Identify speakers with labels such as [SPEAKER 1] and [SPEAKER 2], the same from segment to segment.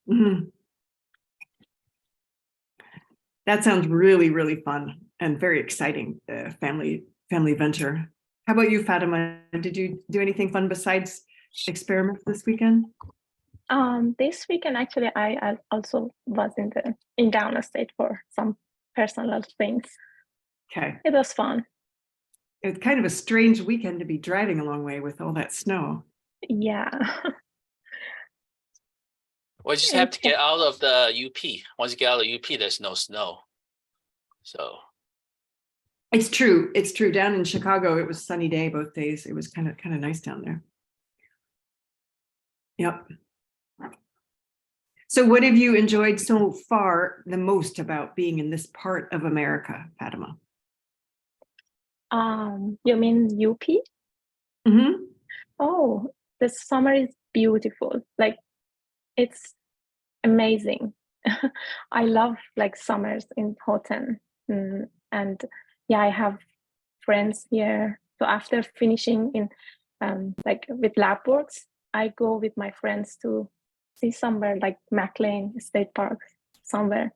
[SPEAKER 1] Mhm. That sounds really, really fun and very exciting, family venture. How about you, Fatima? Did you do anything fun besides experiments this weekend?
[SPEAKER 2] This weekend, actually, I also was in downstate for some personal things.
[SPEAKER 1] Okay.
[SPEAKER 2] It was fun.
[SPEAKER 1] It's kind of a strange weekend to be driving a long way with all that snow.
[SPEAKER 2] Yeah.
[SPEAKER 3] Well, you just have to get out of the UP. Once you get out of the UP, there's no snow. So
[SPEAKER 1] It's true. It's true. Down in Chicago, it was sunny day both days. It was kind of nice down there. Yep. So what have you enjoyed so far the most about being in this part of America, Fatima?
[SPEAKER 2] You mean UP?
[SPEAKER 1] Mm-hmm.
[SPEAKER 2] Oh, the summer is beautiful. Like, it's amazing. I love like summers in Houghton. And yeah, I have friends here. So after finishing in like with lab works, I go with my friends to see somewhere like McLean State Park somewhere.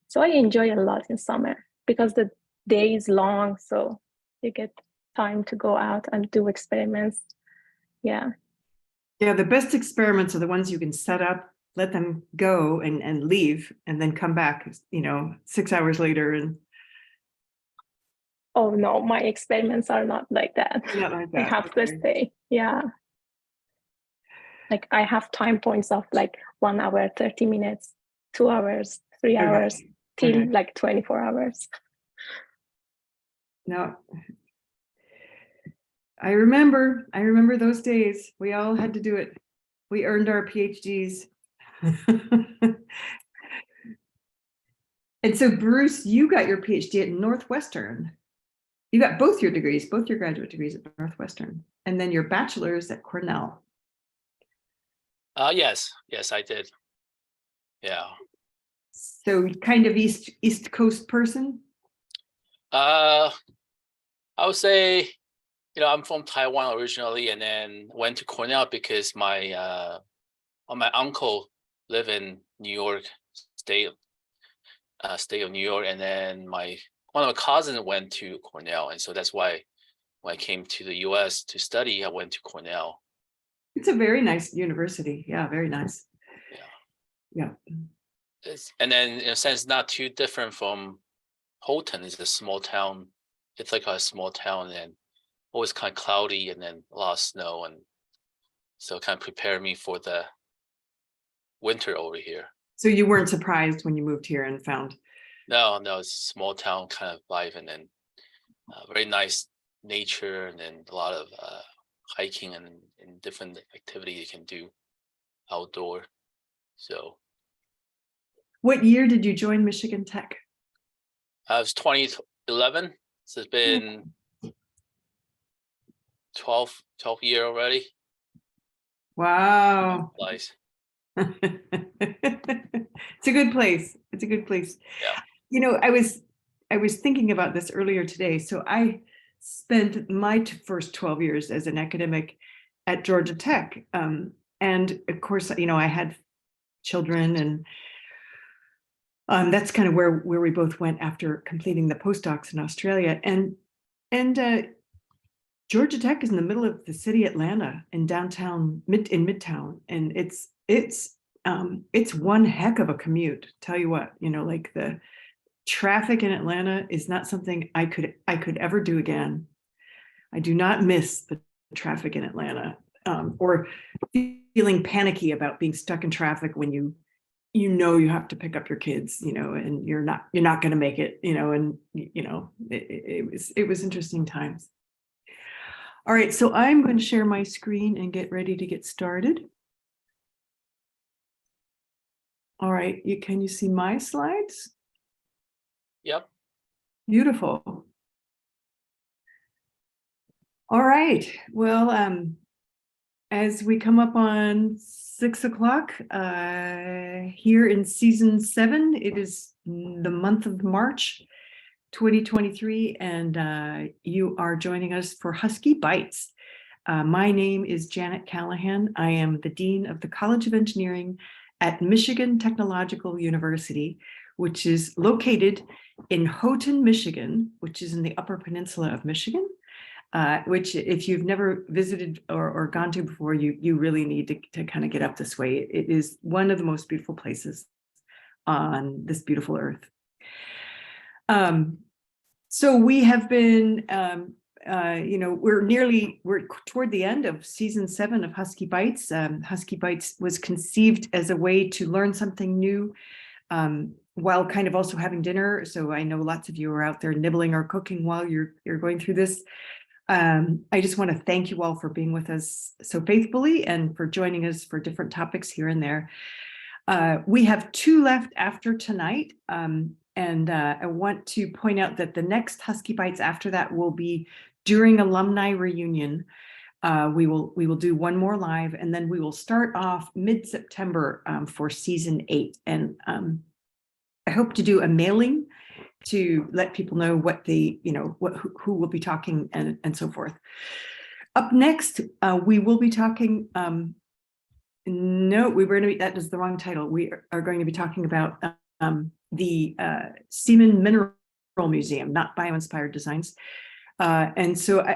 [SPEAKER 2] So I enjoy a lot in summer because the day is long, so you get time to go out and do experiments. Yeah.
[SPEAKER 1] Yeah, the best experiments are the ones you can set up, let them go and leave, and then come back, 6 hours later. And
[SPEAKER 2] Oh no, my experiments are not like that.
[SPEAKER 1] not like
[SPEAKER 2] I
[SPEAKER 1] that.
[SPEAKER 2] have to stay. Yeah. Like I have time points of like 1 hour, 30 minutes, 2 hours, 3 hours, till like 24 hours.
[SPEAKER 1] No. I remember those days. We all had to do it. We earned our PhDs. And so, Bruce, you got your PhD at Northwestern. You got both your degrees, both your graduate degrees at Northwestern, and then your bachelor's at Cornell.
[SPEAKER 3] yes, I did. Yeah.
[SPEAKER 1] So kind of East Coast person?
[SPEAKER 3] I would say, I'm from Taiwan originally, and then went to Cornell because my uncle lived in New York state of New York, and then one of my cousins went to Cornell, and so that's why when I came to the U.S. to study, I went to Cornell.
[SPEAKER 1] It's a very nice university. Yeah, very nice. Yeah.
[SPEAKER 3] And then in a sense, not too different from Houghton. It's a small town. It's like a small town, and always kind of cloudy, and then a lot of snow, and so it kind of prepared me for the winter over here.
[SPEAKER 1] So you weren't surprised when you moved here and found?
[SPEAKER 3] No, it's a small town kind of life, and then very nice nature, and then a lot of hiking and different activities you can do outdoor. So
[SPEAKER 1] what year did you join Michigan Tech?
[SPEAKER 3] It was 2011, so it's been 12 year already.
[SPEAKER 1] Wow.
[SPEAKER 3] Nice.
[SPEAKER 1] It's a good place. It's a good place.
[SPEAKER 3] Yeah.
[SPEAKER 1] I was thinking about this earlier today. So I spent my first 12 years as an academic at Georgia Tech. And of course, I had children, and that's kind of where we both went after completing the postdocs in Australia. And Georgia Tech is in the middle of the city Atlanta, in downtown, in Midtown, and it's one heck of a commute. Tell you what, like the traffic in Atlanta is not something I could ever do again. I do not miss the traffic in Atlanta, or feeling panicky about being stuck in traffic when you have to pick up your kids, and you're not going to make it, and it was interesting times. All right, so I'm going to share my screen and get ready to get started. All right, can you see my slides?
[SPEAKER 3] Yep.
[SPEAKER 1] Beautiful. All right, well, as we come up on 6 o'clock here in season 7, it is the month of March 2023, and you are joining us for Husky Bites. My name is Janet Callahan. I am the Dean of the College of Engineering at Michigan Technological University, which is located in Houghton, Michigan, which is in the Upper Peninsula of Michigan, which if you've never visited or gone to before, you really need to kind of get up this way. It is one of the most beautiful places on this beautiful earth. So we have been, we're toward the end of season 7 of Husky Bites. Husky Bites was conceived as a way to learn something new while kind of also having dinner. So I know lots of you are out there nibbling or cooking while you're going through this. I just want to thank you all for being with us so faithfully and for joining us for different topics here and there. We have 2 left after tonight. And I want to point out that the next Husky Bites after that will be during alumni reunion. We will do one more live, and then we will start off mid-September for season 8. And I hope to do a mailing to let people know what who will be talking and so forth. Up next, we will be talking. That is the wrong title. We are going to be talking about the Semen Mineral Museum, not Bio-Inspired Designs. And so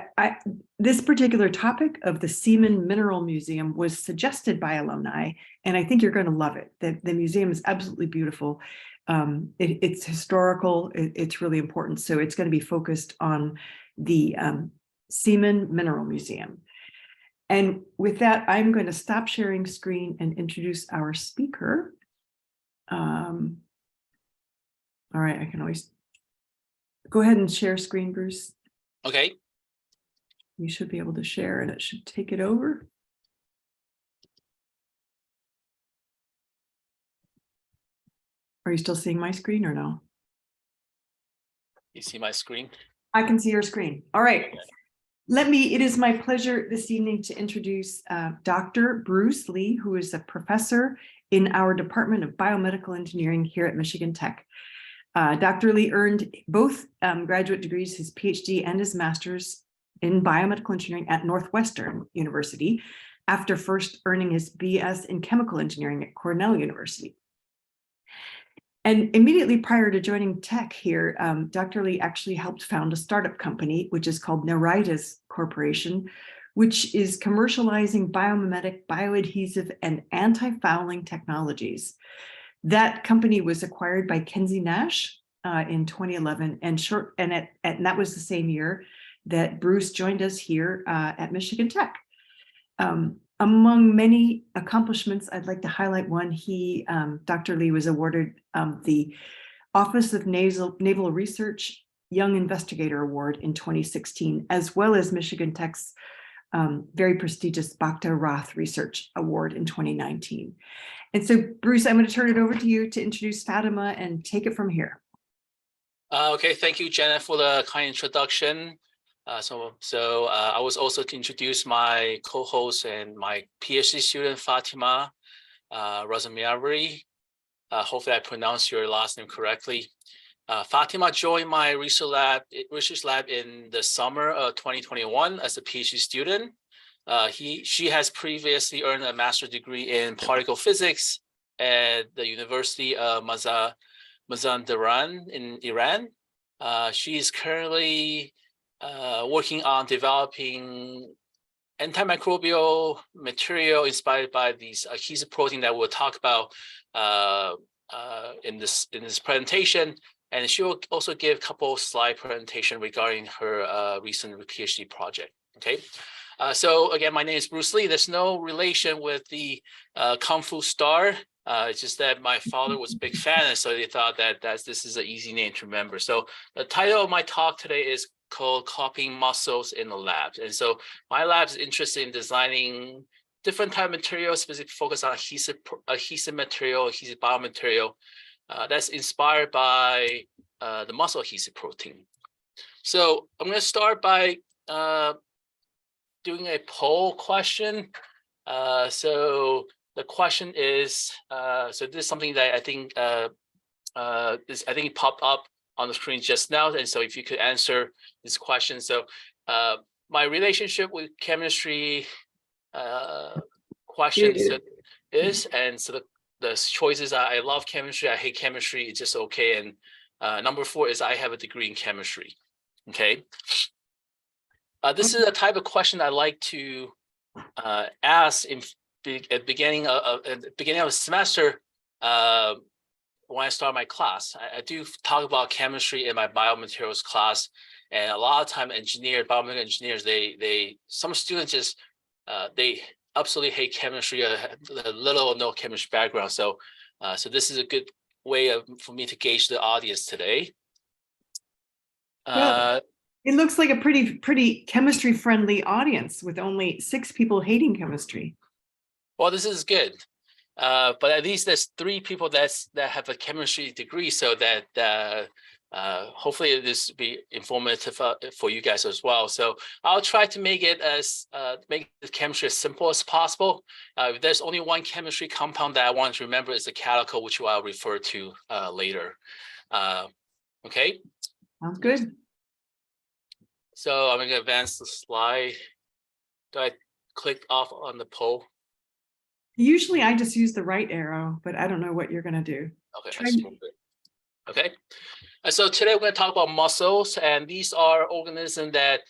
[SPEAKER 1] this particular topic of the Semen Mineral Museum was suggested by alumni, and I think you're going to love it. The museum is absolutely beautiful. It's historical. It's really important. So it's going to be focused on the Semen Mineral Museum. And with that, I'm going to stop sharing screen and introduce our speaker. All right, I can always go ahead and share screen, Bruce.
[SPEAKER 3] Okay.
[SPEAKER 1] You should be able to share and it should take it over. Are you still seeing my screen or no?
[SPEAKER 3] You see my screen?
[SPEAKER 1] I can see your screen. All right. It is my pleasure this evening to introduce Dr. Bruce Lee, who is a professor in our Department of Biomedical Engineering here at Michigan Tech. Dr. Lee earned both graduate degrees, his PhD and his master's in biomedical engineering at Northwestern University, after first earning his BS in chemical engineering at Cornell University. And immediately prior to joining Tech here, Dr. Lee actually helped found a startup company, which is called Neuritis Corporation, which is commercializing biomimetic, bioadhesive, and anti-fouling technologies. That company was acquired by Kenzie Nash in 2011, and that was the same year that Bruce joined us here at Michigan Tech. Among many accomplishments, I'd like to highlight one. Dr. Lee was awarded the Office of Naval Research Young Investigator Award in 2016, as well as Michigan Tech's very prestigious Bacta Roth Research Award in 2019. And so, Bruce, I'm going to turn it over to you to introduce Fatemeh and take it from here.
[SPEAKER 3] Okay, thank you, Jenna, for the kind introduction. I was also to introduce my co-host and my PhD student, Fatemeh Razaviamri. Hopefully I pronounced your last name correctly. Fatemeh joined my research lab in the summer of 2021 as a PhD student. She has previously earned a master's degree in particle physics at the University of Mazandaran in Iran. She is currently working on developing antimicrobial material inspired by these adhesive protein that we'll talk about in this presentation. And she will also give a couple slide presentation regarding her recent PhD project. Okay. So again, my name is Bruce Lee. There's no relation with the Kung Fu star. It's just that my father was a big fan, and so they thought that this is an easy name to remember. So the title of my talk today is called Copying Muscles in the Lab. And so my lab is interested in designing different type of materials, specifically focused on adhesive material, adhesive biomaterial that's inspired by the muscle adhesive protein. So I'm going to start by doing a poll question. So the question is, so this is something that I think it popped up on the screen just now. And so if you could answer this question. So my relationship with chemistry question is, and so the choices are I love chemistry, I hate chemistry, it's just okay. And number 4 is I have a degree in chemistry. Okay. This is a type of question I like to ask at the beginning of a semester when I start my class. I do talk about chemistry in my biomaterials class, and a lot of time biomedical engineers, some students just they absolutely hate chemistry, little or no chemistry background. So this is a good way for me to gauge the audience today.
[SPEAKER 1] Well, it looks like a pretty chemistry friendly audience with only 6 people hating chemistry.
[SPEAKER 3] Well, this is good. But at least there's 3 people that have a chemistry degree, so that hopefully this will be informative for you guys as well. So I'll try to make it make the chemistry as simple as possible. If there's only one chemistry compound that I want to remember, is the catechol, which I'll refer to later. Okay.
[SPEAKER 1] Sounds good.
[SPEAKER 3] So I'm going to advance the slide. Do I click off on the poll?
[SPEAKER 1] Usually I just use the right arrow, but I don't know what you're going to do.
[SPEAKER 3] Okay. Okay. So today we're going to talk about mussels, and these are organisms that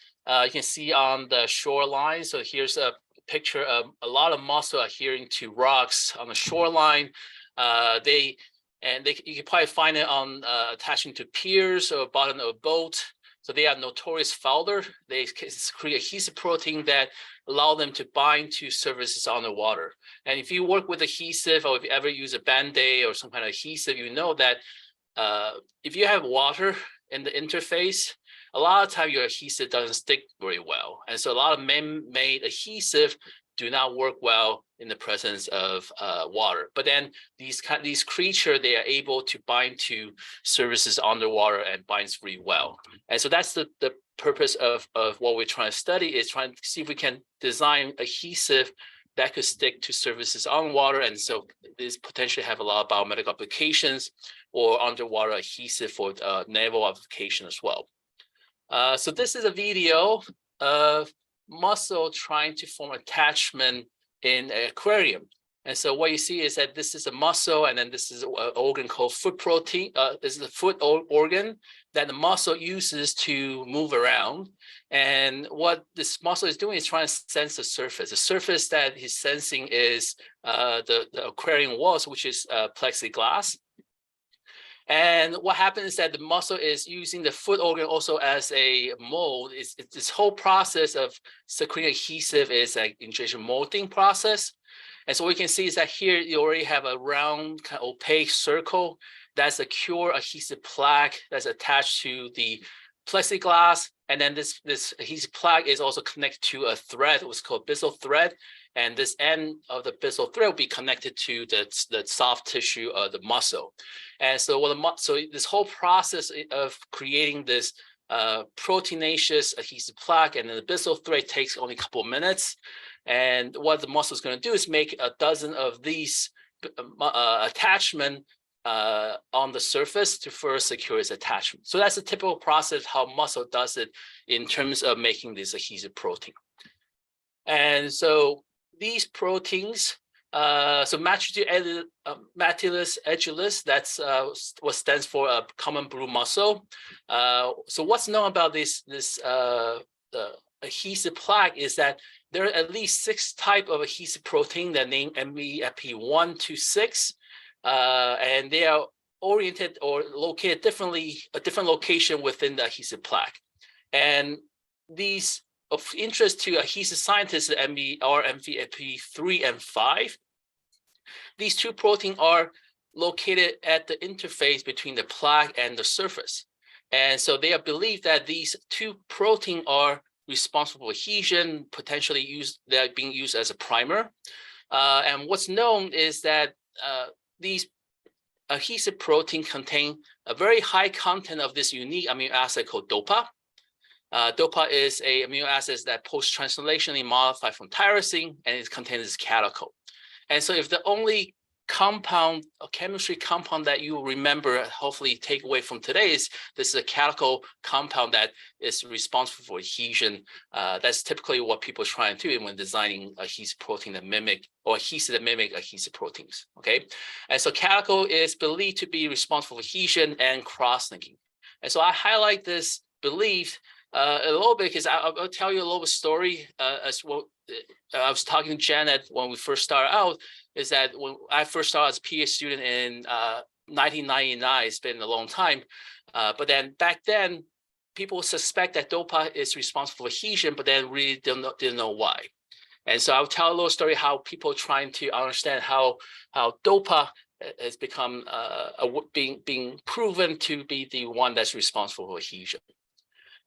[SPEAKER 3] you can see on the shoreline. So here's a picture of a lot of mussel adhering to rocks on the shoreline. You can probably find it on attaching to piers or bottom of a boat. So they are notorious fouler. They create adhesive protein that allow them to bind to surfaces on the water. And if you work with adhesive, or if you ever use a Band-Aid or some kind of adhesive, you know that if you have water in the interface, a lot of time your adhesive doesn't stick very well. And so a lot of man-made adhesive do not work well in the presence of water. But then these creatures, they are able to bind to surfaces underwater and binds really well. And so that's the purpose of what we're trying to study, is trying to see if we can design adhesive that could stick to surfaces on water. And so this potentially have a lot of biomedical applications or underwater adhesive for naval application as well. So this is a video of mussel trying to form attachment in an aquarium. And so what you see is that this is a mussel, and then this is an organ called foot protein. This is a foot organ that the mussel uses to move around. And what this mussel is doing is trying to sense the surface. The surface that he's sensing is the aquarium walls, which is plexiglass. And what happens is that the mussel is using the foot organ also as a mold. It's this whole process of secreting adhesive is an injection molding process. And so what we can see is that here you already have a round, kind of opaque circle. That's a pure adhesive plaque that's attached to the plexiglass. And then this adhesive plaque is also connected to a thread, what's called byssal thread. And this end of the byssal thread will be connected to the soft tissue of the mussel. And so this whole process of creating this proteinaceous adhesive plaque and then the byssal thread takes only a couple of minutes. And what the mussel is going to do is make a dozen of these attachment on the surface to first secure its attachment. So that's a typical process how mussel does it in terms of making this adhesive protein. And so these proteins, so Matulus edulis, that's what stands for common blue mussel. So what's known about this adhesive plaque is that there are at least 6 types of adhesive protein that name MEFP1 to 6, and they are oriented or located differently, a different location within the adhesive plaque. And these of interest to adhesive scientists are MEFP3 and 5. These 2 proteins are located at the interface between the plaque and the surface. And so they are believed that these 2 proteins are responsible for adhesion, potentially they're being used as a primer. And what's known is that these adhesive proteins contain a very high content of this unique amino acid called DOPA. DOPA is an amino acid that post-translationally modified from tyrosine, and it contains this catechol. And so if the only compound, a chemistry compound that you remember, hopefully take away from today is this is a catechol compound that is responsible for adhesion. That's typically what people try and do when designing adhesive protein that mimic or adhesive that mimic adhesive proteins. Okay, and so catechol is believed to be responsible for adhesion and cross-linking. And so I highlight this belief a little bit because I'll tell you a little story as well. I was talking to Janet when we first started out, is that when I first started as a PhD student in 1999, it's been a long time, but then back then, people suspect that DOPA is responsible for adhesion, but then really didn't know why. And so I'll tell a little story how people trying to understand how DOPA has become being proven to be the one that's responsible for adhesion.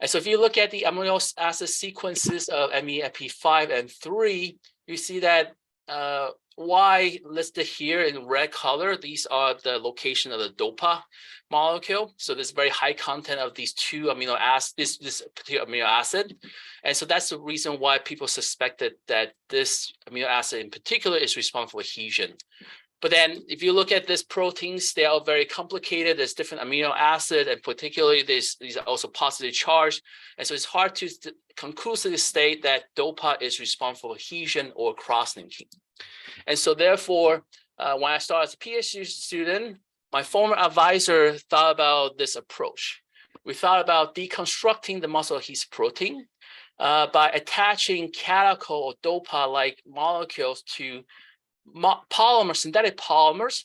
[SPEAKER 3] And so if you look at the amino acid sequences of MEFP5 and 3, you see that Y listed here in red color, these are the location of the DOPA molecule. So there's very high content of these two amino acids, this particular amino acid. And so that's the reason why people suspected that this amino acid in particular is responsible for adhesion. But then if you look at these proteins, they are very complicated. There's different amino acid, and particularly these are also positively charged. And so it's hard to conclusively state that DOPA is responsible for adhesion or cross-linking. And so therefore, when I started as a PhD student, my former advisor thought about this approach. We thought about deconstructing the muscle adhesive protein by attaching catechol or DOPA-like molecules to polymers, synthetic polymers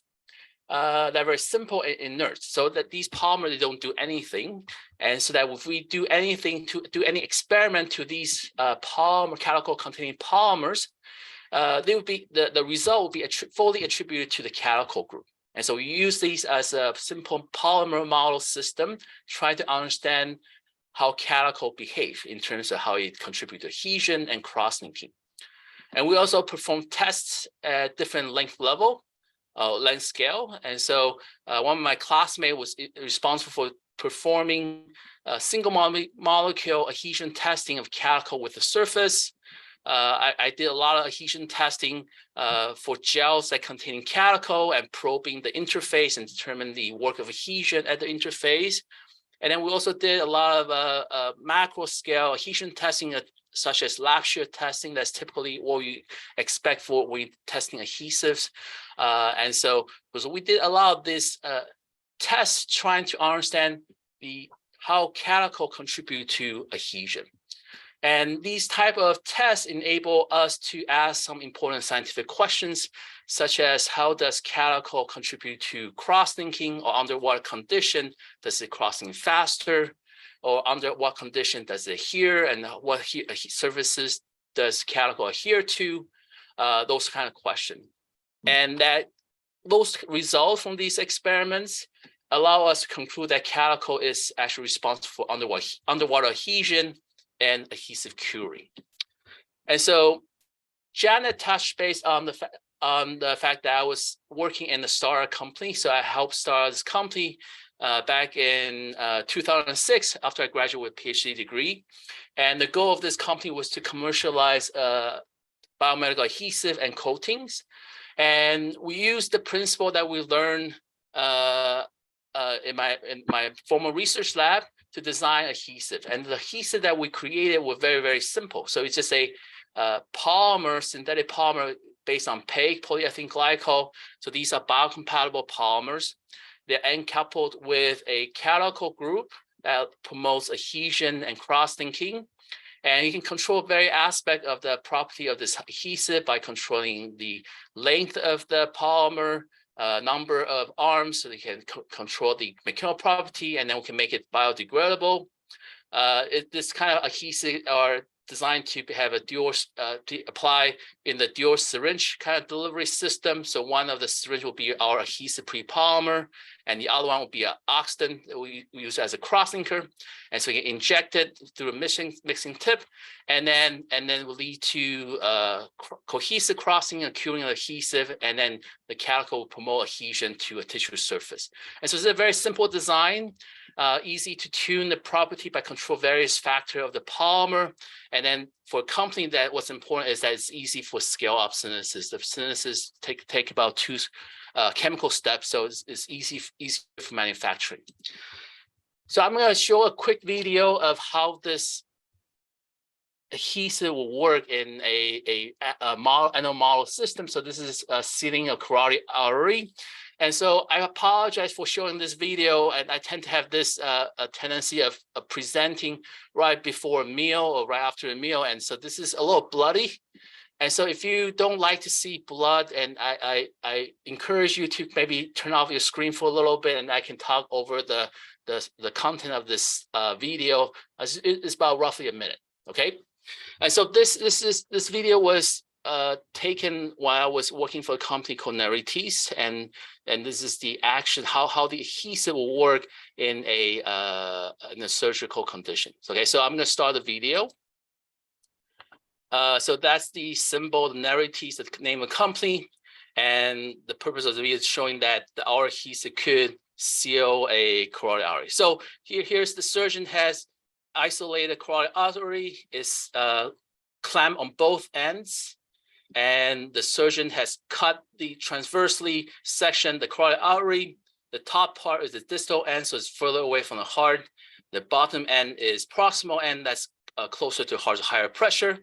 [SPEAKER 3] that are very simple and inert, so that these polymers, they don't do anything. And so that if we do anything to do any experiment to these catechol containing polymers, they would be the result will be fully attributed to the catechol group. And so we use these as a simple polymer model system, trying to understand how catechol behave in terms of how it contributes to adhesion and cross-linking. And we also perform tests at different length scale. And so one of my classmates was responsible for performing single molecule adhesion testing of catechol with the surface. I did a lot of adhesion testing for gels that contain catechol and probing the interface and determine the work of adhesion at the interface. And then we also did a lot of macro scale adhesion testing, such as lab shear testing. That's typically what we expect for when testing adhesives. And so we did a lot of these tests trying to understand how catechol contribute to adhesion. And these type of tests enable us to ask some important scientific questions, such as how does catechol contribute to cross-linking, or under what condition does it cross-link faster, or under what condition does it adhere, and what surfaces does catechol adhere to, those kind of questions. And that those results from these experiments allow us to conclude that catechol is actually responsible for underwater adhesion and adhesive curing. And so Janet touched base on the fact that I was working in the startup company. So I helped start this company back in 2006 after I graduated with a PhD degree. And the goal of this company was to commercialize biomedical adhesive and coatings. And we used the principle that we learned in my former research lab to design adhesive. And the adhesive that we created were very, very simple. So it's just a polymer, synthetic polymer based on PEG, polyethylene glycol. So these are biocompatible polymers. They're encoupled with a catechol group that promotes adhesion and cross-linking. And you can control various aspects of the property of this adhesive by controlling the length of the polymer, number of arms, so they can control the mechanical property, and then we can make it biodegradable. This kind of adhesive are designed to have a dual, to apply in the dual syringe kind of delivery system. So one of the syringe will be our adhesive prepolymer, and the other one will be an oxidant that we use as a cross-linker. And so you can inject it through a mixing tip, and then will lead to cohesive crossing and curing of adhesive, and then the catechol will promote adhesion to a tissue surface. And so it's a very simple design, easy to tune the property by control various factors of the polymer. And then for a company, that what's important is that it's easy for scale up synthesis. The synthesis take about chemical steps, so it's easy for manufacturing. So I'm going to show a quick video of how this adhesive will work in a animal model system. So this is sealing a carotid artery. And so I apologize for showing this video, and I tend to have this a tendency of presenting right before a meal or right after a meal. And so this is a little bloody. And so if you don't like to see blood, and I encourage you to maybe turn off your screen for a little bit, and I can talk over the content of this video. It's about roughly a minute, okay? And so this video was taken while I was working for a company called Narites, and this is the action, how the adhesive will work in a surgical condition. Okay, so I'm going to start the video. So that's the symbol, the Narites, the name of the company, and the purpose of the video is showing that our adhesive could seal a carotid artery. So here's the surgeon has isolated carotid artery, is clamped on both ends, and the surgeon has cut the transversely sectioned the carotid artery. The top part is the distal end, so it's further away from the heart. The bottom end is proximal end, that's closer to heart's higher pressure.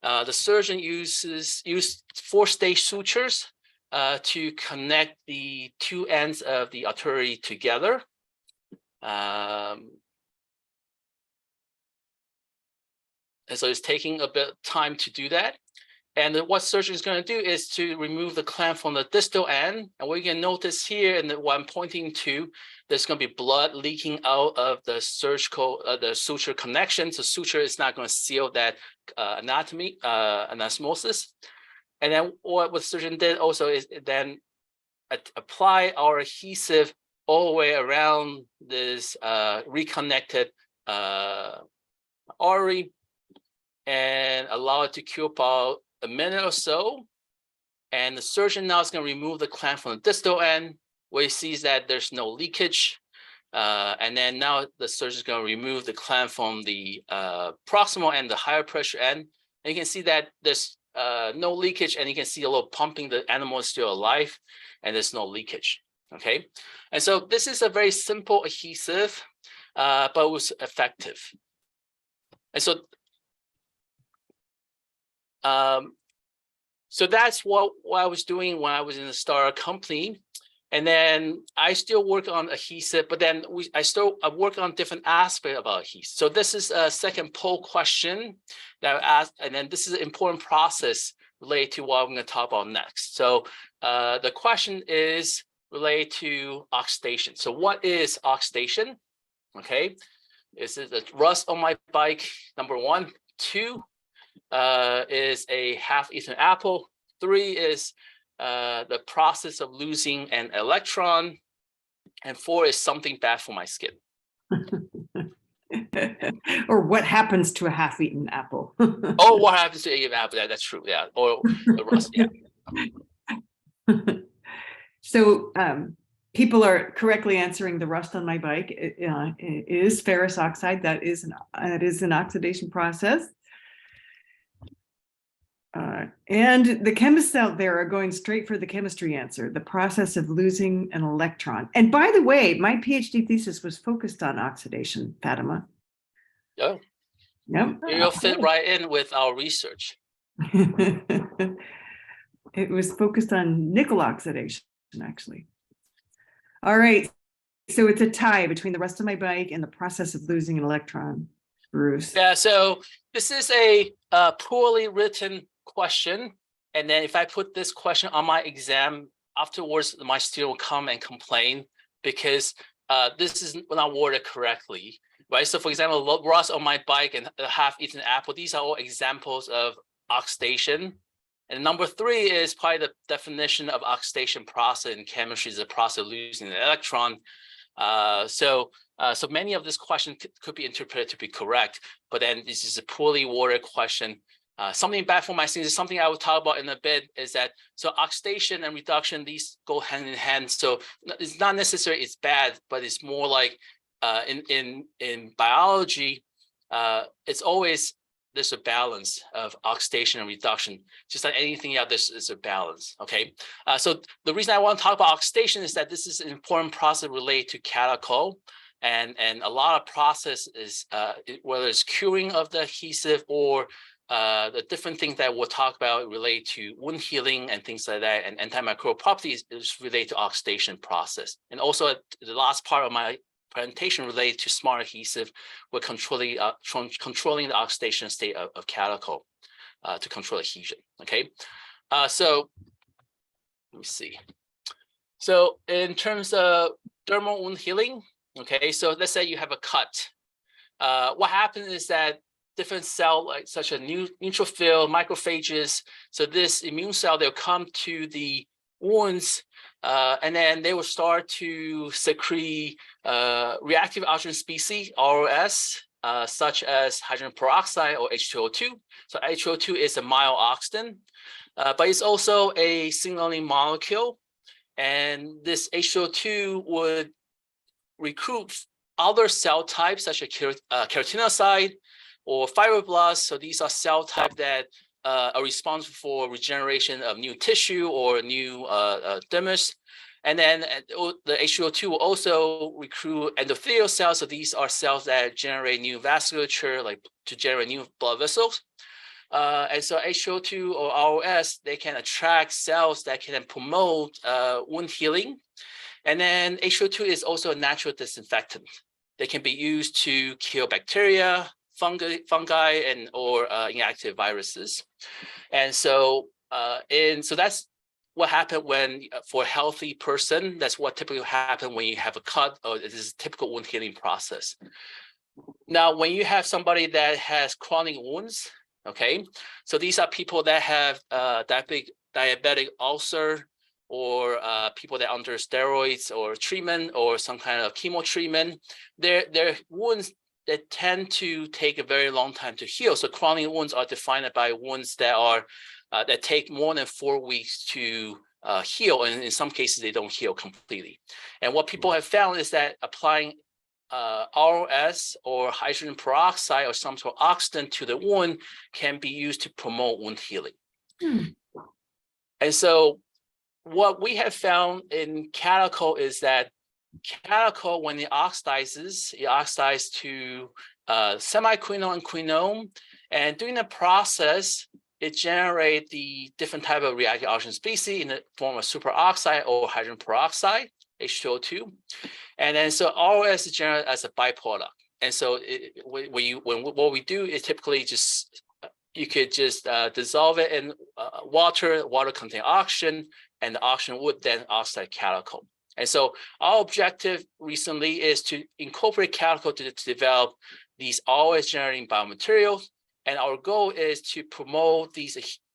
[SPEAKER 3] The surgeon used 4-stage sutures to connect the two ends of the artery together. And so it's taking a bit of time to do that. And what surgeon is going to do is to remove the clamp from the distal end. And what you can notice here, and what I'm pointing to, there's going to be blood leaking out of the surgical, the suture connection. So suture is not going to seal that anastomosis. And then what the surgeon did also is then apply our adhesive all the way around this reconnected artery, and allow it to cure about a minute or so. And the surgeon now is going to remove the clamp from the distal end, where he sees that there's no leakage. And then now the surgeon is going to remove the clamp from the proximal end, the higher pressure end. And you can see that there's no leakage, and you can see a little pumping. The animal is still alive, and there's no leakage. Okay. And so this is a very simple adhesive, but it was effective. And so so that's what I was doing when I was in the startup company. And then I still work on adhesive, but then I work on different aspects about adhesive. So this is a second poll question that I asked, and then this is an important process related to what I'm going to talk about next. So the question is related to oxidation. So what is oxidation? Okay, this is a rust on my bike, number 1. 2 is a half-eaten apple. 3 is the process of losing an electron. And 4 is something bad for my skin.
[SPEAKER 1] Or what happens to a half-eaten apple?
[SPEAKER 3] Oh, what happens to an apple? That's true. Yeah. Or the rust. Yeah.
[SPEAKER 1] So people are correctly answering the rust on my bike. It is ferrous oxide. That is an oxidation process. And the chemists out there are going straight for the chemistry answer, the process of losing an electron. And by the way, my PhD thesis was focused on oxidation, Fatemeh.
[SPEAKER 3] Oh.
[SPEAKER 1] Yep.
[SPEAKER 3] You'll fit right in with our research.
[SPEAKER 1] It was focused on nickel oxidation, actually. All right. So it's a tie between the rust of my bike and the process of losing an electron, Bruce.
[SPEAKER 3] Yeah, so this is a poorly written question. And then if I put this question on my exam, afterwards, my student will come and complain because this is not worded correctly, right? So for example, rust on my bike and a half-eaten apple, these are all examples of oxidation. And number 3 is probably the definition of oxidation process in chemistry is the process of losing an electron. So many of this question could be interpreted to be correct, but then this is a poorly worded question. Something bad for my skin is something I will talk about in a bit, is that so oxidation and reduction, these go hand in hand. So it's not necessarily it's bad, but it's more like in biology, it's always there's a balance of oxidation and reduction. Just like anything else, this is a balance. Okay. So the reason I want to talk about oxidation is that this is an important process related to catechol, and a lot of process is whether it's curing of the adhesive or the different things that we'll talk about relate to wound healing and things like that, and antimicrobial properties is related to oxidation process. And also the last part of my presentation related to smart adhesive, we're controlling the oxidation state of catechol to control adhesion. Okay, so let me see. So in terms of dermal wound healing, okay, so let's say you have a cut. What happens is that different cell, like such as neutrophil, macrophages, so this immune cell, they'll come to the wounds, and then they will start to secrete reactive oxygen species, ROS, such as hydrogen peroxide or H2O2. So H2O2 is a mild oxidant, but it's also a signaling molecule. And this H2O2 would recruit other cell types such as keratinocyte or fibroblasts. So these are cell types that are responsible for regeneration of new tissue or new dermis. And then the H2O2 will also recruit endothelial cells. So these are cells that generate new vasculature, like to generate new blood vessels. And so H2O2 or ROS, they can attract cells that can promote wound healing. And then H2O2 is also a natural disinfectant. They can be used to kill bacteria, fungi, and or inactive viruses. And so, so that's what happened when, for a healthy person, that's what typically happens when you have a cut, or this is a typical wound healing process. Now, when you have somebody that has chronic wounds, okay, so these are people that have diabetic ulcer, or people that are under steroids or treatment or some kind of chemo treatment, their wounds that tend to take a very long time to heal. So chronic wounds are defined by wounds that are that take more than 4 weeks to heal, and in some cases they don't heal completely. And what people have found is that applying ROS or hydrogen peroxide or some sort of oxidant to the wound can be used to promote wound healing. And so what we have found in catechol is that catechol, when it oxidizes to semiquinone and quinone, and during the process, it generates the different type of reactive oxygen species in the form of superoxide or hydrogen peroxide, H2O2. And then so ROS is generated as a byproduct. And so what we do is typically just, you could just dissolve it in water contain oxygen, and the oxygen would then oxidize catechol. And so our objective recently is to incorporate catechol to develop these ROS generating biomaterials. And our goal is to promote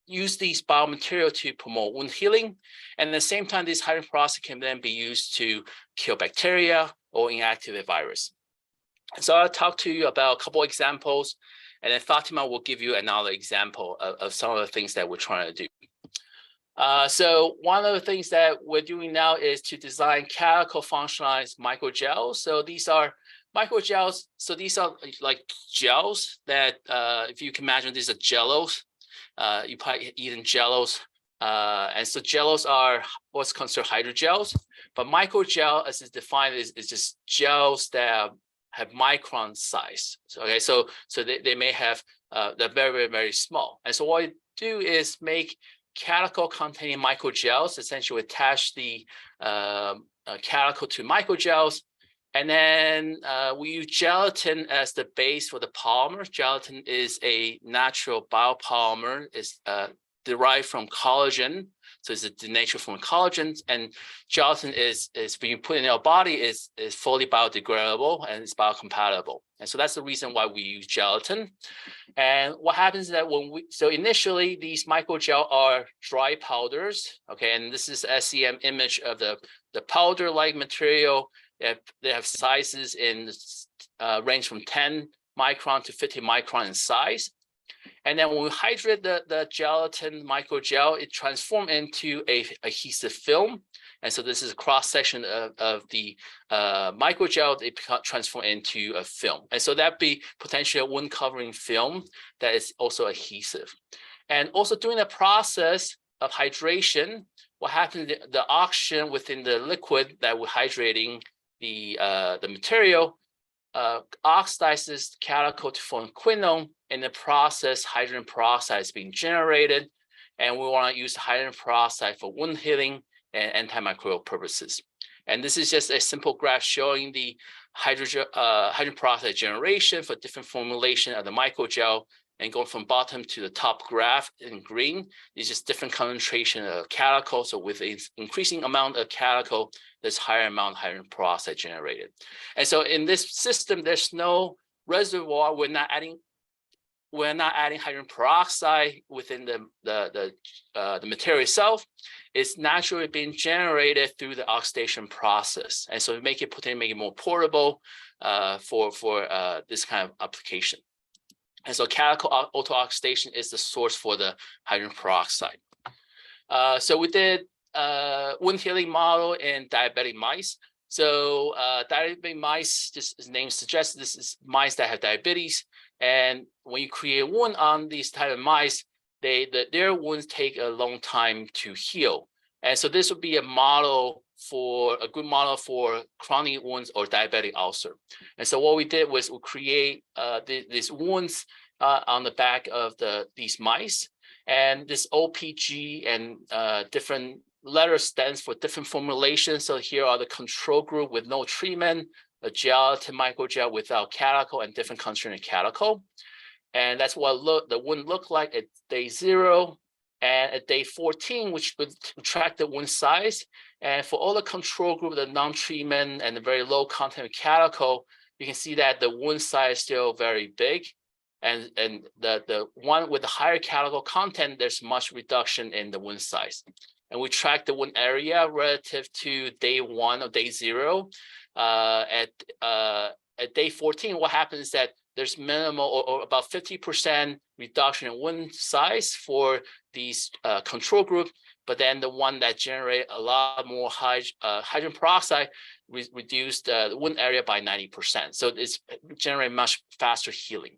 [SPEAKER 3] use these biomaterials to promote wound healing. And at the same time, this hydrogen peroxide can then be used to kill bacteria or inactivate virus. And so I'll talk to you about a couple examples, and then Fatemeh will give you another example of some of the things that we're trying to do. So one of the things that we're doing now is to design catechol functionalized microgels. So these are microgels. So these are like gels that, if you can imagine, these are jellos. You probably eaten jellos. And so jellos are what's considered hydrogels. But microgel, as it's defined, is just gels that have micron size. So, okay, so they may have, they're very, very, very small. And so what we do is make catechol containing microgels, essentially attach the catechol to microgels, and then we use gelatin as the base for the polymer. Gelatin is a natural biopolymer. It's derived from collagen, so it's a denatured from collagen. And gelatin is when you put it in our body is fully biodegradable and it's biocompatible. And so that's the reason why we use gelatin. And what happens is that so initially these microgel are dry powders, okay, and this is SEM image of the powder-like material. They have sizes in range from 10 micron to 50 micron in size. And then when we hydrate the gelatin microgel, it transforms into a adhesive film. And so this is a cross section of the microgel. They transform into a film. And so that'd be potentially a wound covering film that is also adhesive. And also during the process of hydration, what happens, the oxygen within the liquid that we're hydrating the material oxidizes calico to form quinone. In the process, hydrogen peroxide is being generated, and we want to use hydrogen peroxide for wound healing and antimicrobial purposes. And this is just a simple graph showing the hydrogen peroxide generation for different formulation of the microgel, and going from bottom to the top graph in green is just different concentration of calico. So with an increasing amount of calico, there's higher amount of hydrogen peroxide generated. And so in this system, there's no reservoir. We're not adding hydrogen peroxide within the material itself. It's naturally being generated through the oxidation process. And so make it more portable for this kind of application. And so calico auto-oxidation is the source for the hydrogen peroxide. So we did wound healing model in diabetic mice. So diabetic mice, just as the name suggests, this is mice that have diabetes. And when you create a wound on these type of mice, their wounds take a long time to heal. And so this would be a good model for chronic wounds or diabetic ulcer. And so what we did was we create these wounds on the back of these mice. And this OPG and different letters stands for different formulations. So here are the control group with no treatment, a gelatin microgel without calico, and different concentration of calico. And that's what the wound looked like at day 0. And at day 14, which would track the wound size. And for all the control group, the non-treatment and the very low content of calico, you can see that the wound size is still very big. And the one with the higher calico content, there's much reduction in the wound size. And we track the wound area relative to day 1 or day 0. At day 14, what happens is that there's minimal or about 50% reduction in wound size for these control group, but then the one that generate a lot more hydrogen peroxide reduced the wound area by 90%. So it's generate much faster healing.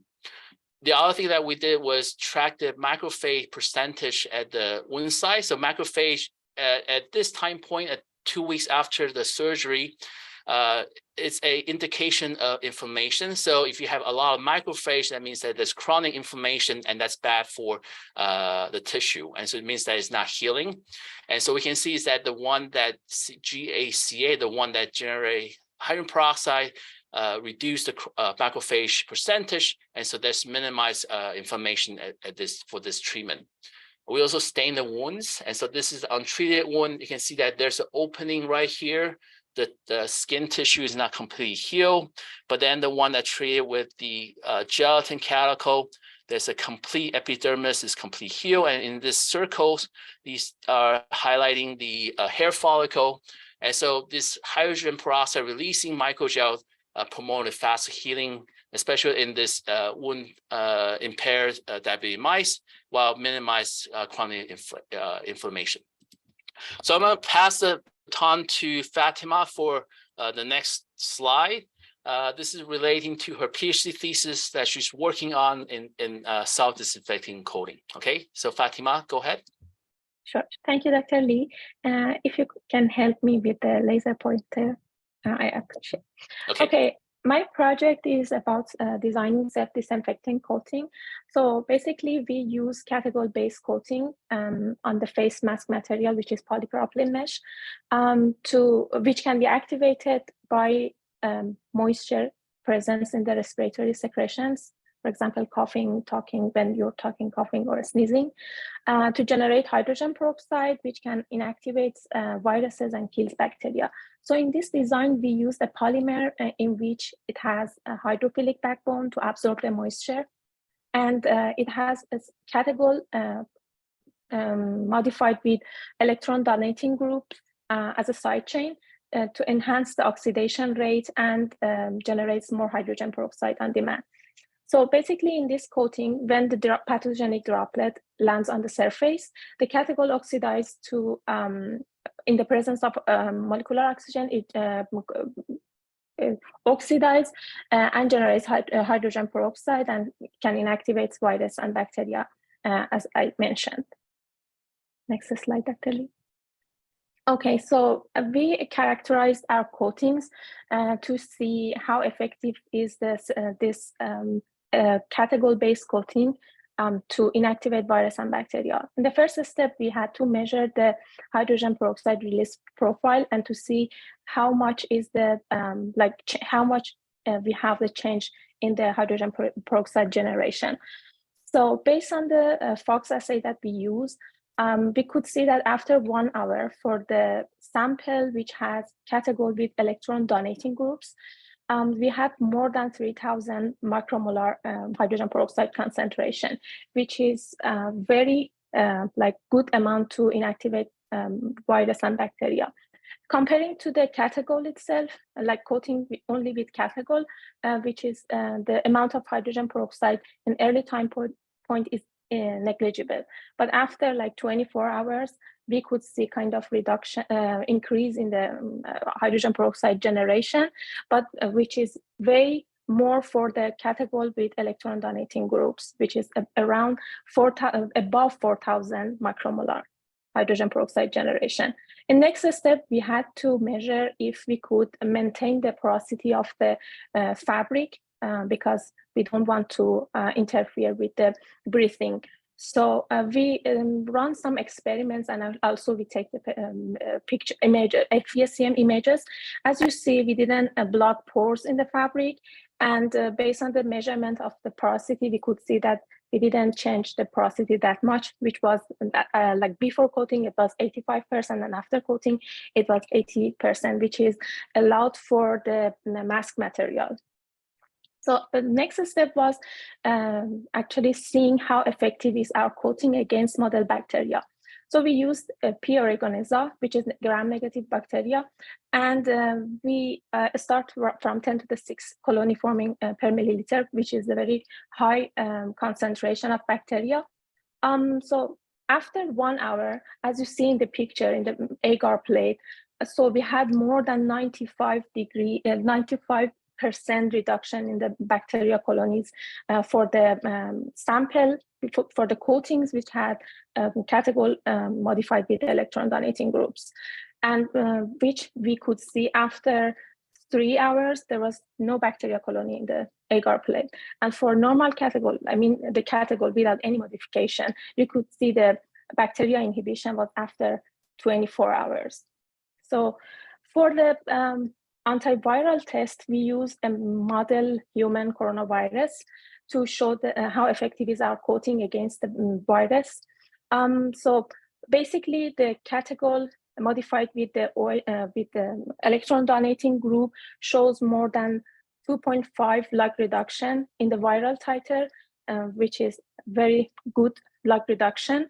[SPEAKER 3] The other thing that we did was track the macrophage percentage at the wound site. So macrophage at this time point, at 2 weeks after the surgery, it's an indication of inflammation. So if you have a lot of macrophage, that means that there's chronic inflammation, and that's bad for the tissue. And so it means that it's not healing. And so we can see is that the one that GACA, the one that generate hydrogen peroxide, reduce the macrophage percentage, and so that's minimize inflammation for this treatment. We also stain the wounds, and so this is untreated wound. You can see that there's an opening right here. The skin tissue is not completely healed, but then the one that treated with the gelatin calico, there's a complete epidermis is complete healed, and in this circles, these are highlighting the hair follicle, and so this hydrogen peroxide releasing microgel promoted faster healing, especially in this wound impaired diabetic mice, while minimize chronic inflammation. So I'm going to pass the baton to Fatemeh for the next slide. This is relating to her PhD thesis that she's working on in self-disinfecting coating. Okay, so Fatemeh, go ahead.
[SPEAKER 2] Sure. Thank you, Dr. Lee. If you can help me with the laser pointer, I appreciate it. Okay. My project is about designing self-disinfecting coating. So basically, we use catechol-based coating on the face mask material, which is polypropylene mesh, which can be activated by moisture presence in the respiratory secretions. For example, coughing, talking, when you're talking, coughing, or sneezing, to generate hydrogen peroxide, which can inactivate viruses and kills bacteria. So in this design, we use a polymer in which it has a hydrophilic backbone to absorb the moisture. And it has a catechol modified with electron donating groups as a side chain to enhance the oxidation rate and generates more hydrogen peroxide on demand. So basically in this coating, when the pathogenic droplet lands on the surface, the catechol oxidizes to in the presence of molecular oxygen, it oxidizes and generates hydrogen peroxide and can inactivate virus and bacteria, as I mentioned. Next slide, Dr. Lee. Okay, so we characterized our coatings to see how effective is this catechol-based coating to inactivate virus and bacteria. In the first step, we had to measure the hydrogen peroxide release profile and to see how much is the how much we have the change in the hydrogen peroxide generation. So based on the Fox assay that we use, we could see that after 1 hour for the sample which has catechol with electron donating groups, we had more than 3,000 micromolar hydrogen peroxide concentration, which is very good amount to inactivate virus and bacteria. Comparing to the catechol itself, like coating only with catechol, which is the amount of hydrogen peroxide in early time point is negligible. But after like 24 hours, we could see kind of reduction, increase in the hydrogen peroxide generation, but which is way more for the catechol with electron donating groups, which is around above 4,000 micromolar hydrogen peroxide generation. In next step, we had to measure if we could maintain the porosity of the fabric because we don't want to interfere with the breathing. So we run some experiments, and also we take the picture image, FVSCM images. As you see, we didn't block pores in the fabric, and based on the measurement of the porosity, we could see that we didn't change the porosity that much, which was like before coating, it was 85%, and after coating, it was 80%, which is allowed for the mask material. So the next step was actually seeing how effective is our coating against model bacteria. So we used P. oregoneza, which is gram-negative bacteria, and we start from 10 to the 6 colony forming per milliliter, which is a very high concentration of bacteria. So after 1 hour, as you see in the picture in the agar plate, so we had more than 95% reduction in the bacteria colonies for the sample, for the coatings which had catechol modified with electron donating groups, and which we could see after 3 hours, there was no bacteria colony in the agar plate. And for normal catechol, I mean the catechol without any modification, you could see the bacteria inhibition was after 24 hours. So for the antiviral test, we use a model human coronavirus to show how effective is our coating against the virus. So basically, the catechol modified with the electron donating group shows more than 2.5 log reduction in the viral titer, which is very good log reduction.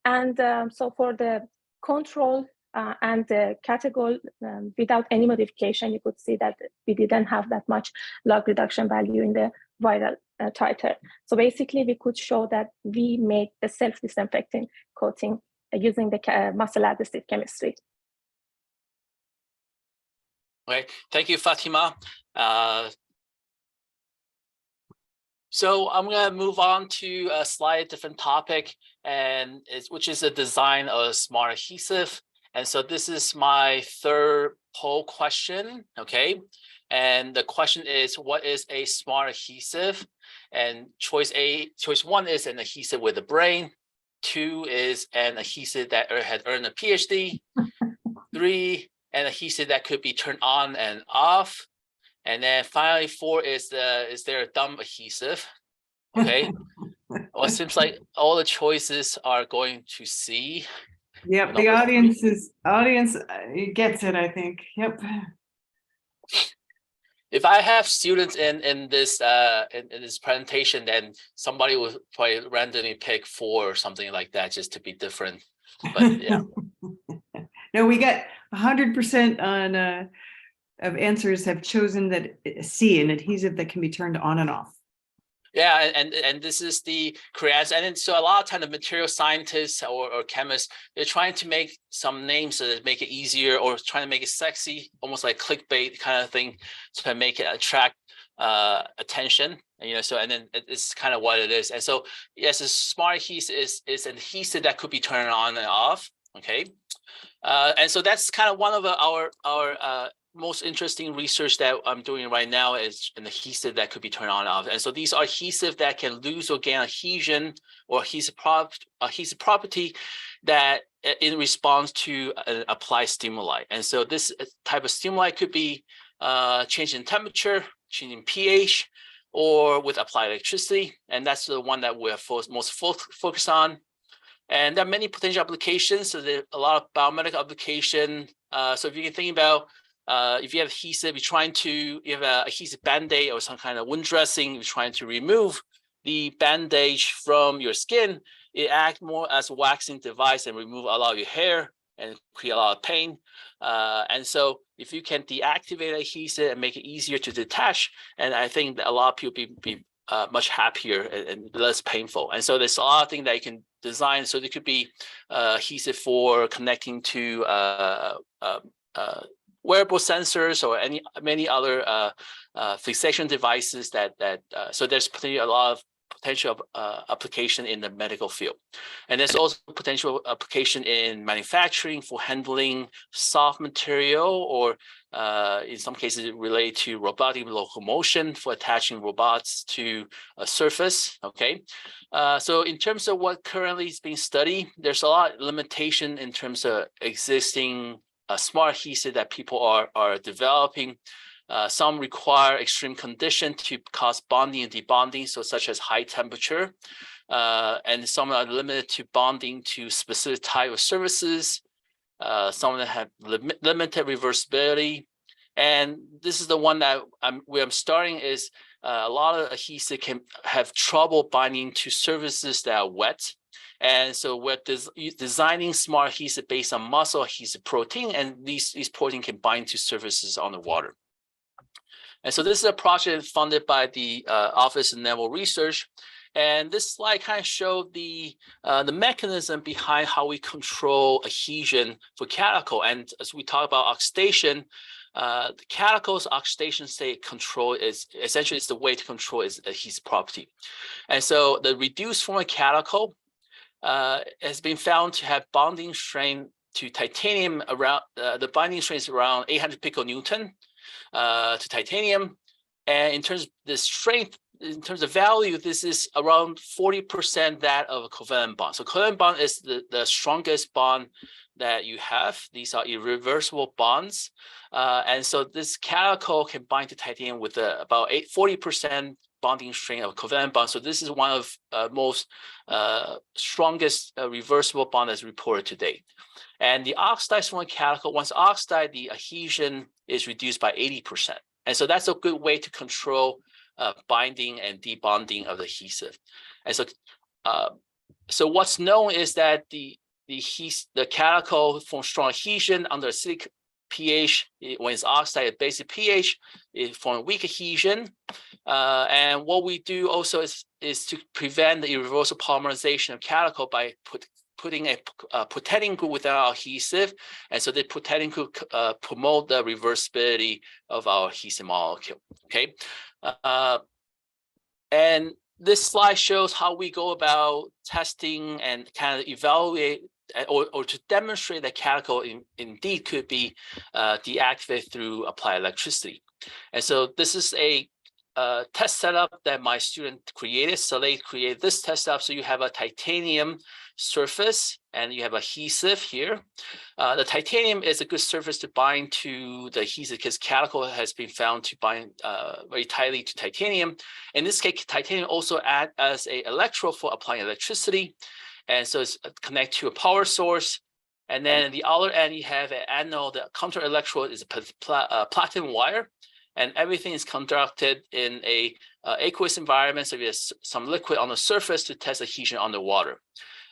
[SPEAKER 2] And so for the control and the catechol without any modification, you could see that we didn't have that much log reduction value in the viral titer. So basically, we could show that we made a self-disinfecting coating using the muscle adhesive chemistry.
[SPEAKER 3] Okay, thank you, Fatemeh. So I'm going to move on to a slightly different topic, which is the design of a smart adhesive. And so this is my third poll question, okay? And the question is, what is a smart adhesive? And choice one is an adhesive with a brain. 2 is an adhesive that had earned a PhD. 3, an adhesive that could be turned on and off. And then finally, 4 is there a dumb adhesive? Okay. Well, it seems like all the choices are going to C.
[SPEAKER 1] Yep, the audience gets it, I think. Yep.
[SPEAKER 3] If I have students in this presentation, then somebody will probably randomly pick 4 or something like that, just to be different. But yeah.
[SPEAKER 1] No, we got 100% on of answers have chosen that C, an adhesive that can be turned on and off.
[SPEAKER 3] Yeah, and this is the correct, and then, so a lot of time the material scientists or chemists, they're trying to make some names so that make it easier, or trying to make it sexy, almost like clickbait kind of thing, to make it attract attention. And, so, and then it's kind of what it is. And so, yes, a smart adhesive is an adhesive that could be turned on and off. Okay, and so that's kind of one of our most interesting research that I'm doing right now is an adhesive that could be turned on and off. And so these are adhesive that can lose or gain adhesion or adhesive property that in response to an applied stimuli. And so this type of stimuli could be change in temperature, change in pH, or with applied electricity. And that's the one that we're most focused on. And there are many potential applications. So there are a lot of biomedical application. So if you can think about if you have adhesive, you have an adhesive band-aid or some kind of wound dressing, you're trying to remove the bandage from your skin, it acts more as a waxing device and remove a lot of your hair and create a lot of pain. And so if you can deactivate adhesive and make it easier to detach, and I think that a lot of people be much happier and less painful. And so there's a lot of things that you can design. So there could be adhesive for connecting to wearable sensors or many other fixation devices so there's a lot of potential application in the medical field. And there's also potential application in manufacturing for handling soft material, or in some cases related to robotic locomotion for attaching robots to a surface. Okay, so in terms of what currently is being studied, there's a lot of limitation in terms of existing smart adhesive that people are developing. Some require extreme condition to cause bonding and debonding, so such as high temperature, and some are limited to bonding to specific type of surfaces. Some that have limited reversibility, and this is the one that where I'm starting is a lot of adhesive can have trouble binding to surfaces that are wet. And so we're designing smart adhesive based on muscle adhesive protein, and these protein can bind to surfaces on the water. And so this is a project funded by the Office of Naval Research. And this slide kind of showed the mechanism behind how we control adhesion for cuticle. And as we talk about oxidation, the cuticle's oxidation state control is essentially the way to control its adhesive property. And so the reduced form of cuticle has been found to have bonding strength to titanium around the binding strength is around 800 piconewton to titanium, and in terms of the strength, in terms of value, this is around 40% that of a covalent bond. So covalent bond is the strongest bond that you have. These are irreversible bonds, and so this cuticle can bind to titanium with about 40% bonding strength of covalent bond. So this is one of most strongest reversible bond that's reported to date. And the oxidized form of cuticle, once oxidized, the adhesion is reduced by 80%. And so that's a good way to control binding and debonding of the adhesive. And so, so what's known is that the cuticle forms strong adhesion under acidic pH. When it's oxidized at basic pH, it forms weak adhesion. And what we do also is to prevent the irreversible polymerization of cuticle by putting a protecting group with our adhesive, and so the protecting group promote the reversibility of our adhesive molecule. Okay, and this slide shows how we go about testing and kind of evaluate or to demonstrate that cuticle indeed could be deactivated through applied electricity. And so this is a test setup that my student created. So they created this test setup. So you have a titanium surface and you have adhesive here. The titanium is a good surface to bind to the adhesive because cuticle has been found to bind very tightly to titanium. In this case, titanium also acts as an electrode for applying electricity. And so it's connected to a power source. And then at the other end, you have an anode. The counter electrode is a platinum wire. And everything is conducted in a aqueous environment. So we have some liquid on the surface to test adhesion underwater.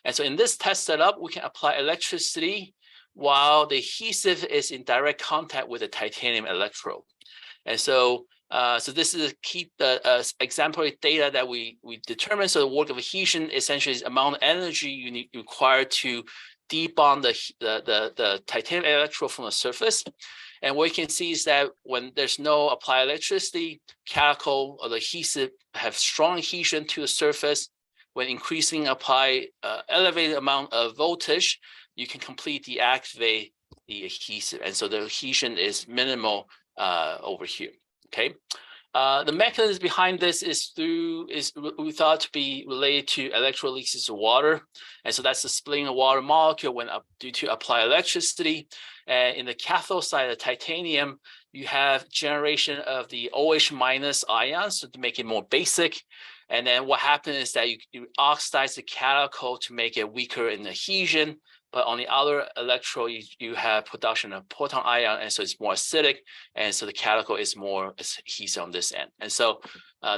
[SPEAKER 3] And so in this test setup, we can apply electricity while the adhesive is in direct contact with the titanium electrode. And so, so this is a key exemplary data that we determined. So the work of adhesion essentially is the amount of energy you need required to debond the titanium electrode from the surface. And what you can see is that when there's no applied electricity, caticle or the adhesive have strong adhesion to the surface. When increasing apply elevated amount of voltage, you can completely deactivate the adhesive. And so the adhesion is minimal over here, okay? The mechanism behind this is we thought to be related to electrolysis of water. And so that's the splitting of water molecule when due to applied electricity. And in the cathode side of titanium, you have generation of the OH minus ions to make it more basic. And then what happens is that you oxidize the caticle to make it weaker in adhesion. But on the other electrode, you have production of proton ion, and so it's more acidic, and so the caticle is more adhesive on this end. And so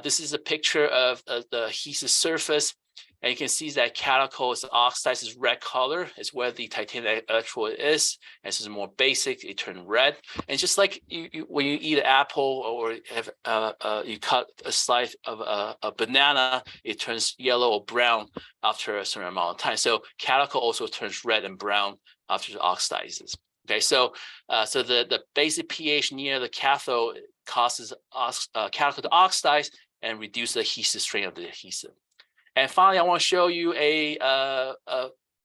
[SPEAKER 3] this is a picture of the adhesive surface, and you can see that caticle is oxidized, is red color, is where the titanium electrode is, and so it's more basic, it turns red. And just like when you eat an apple or have you cut a slice of a banana, it turns yellow or brown after a certain amount of time. So caticle also turns red and brown after it oxidizes. Okay, so so the basic pH near the cathode causes caticle to oxidize and reduce the adhesive strength of the adhesive. And finally, I want to show you a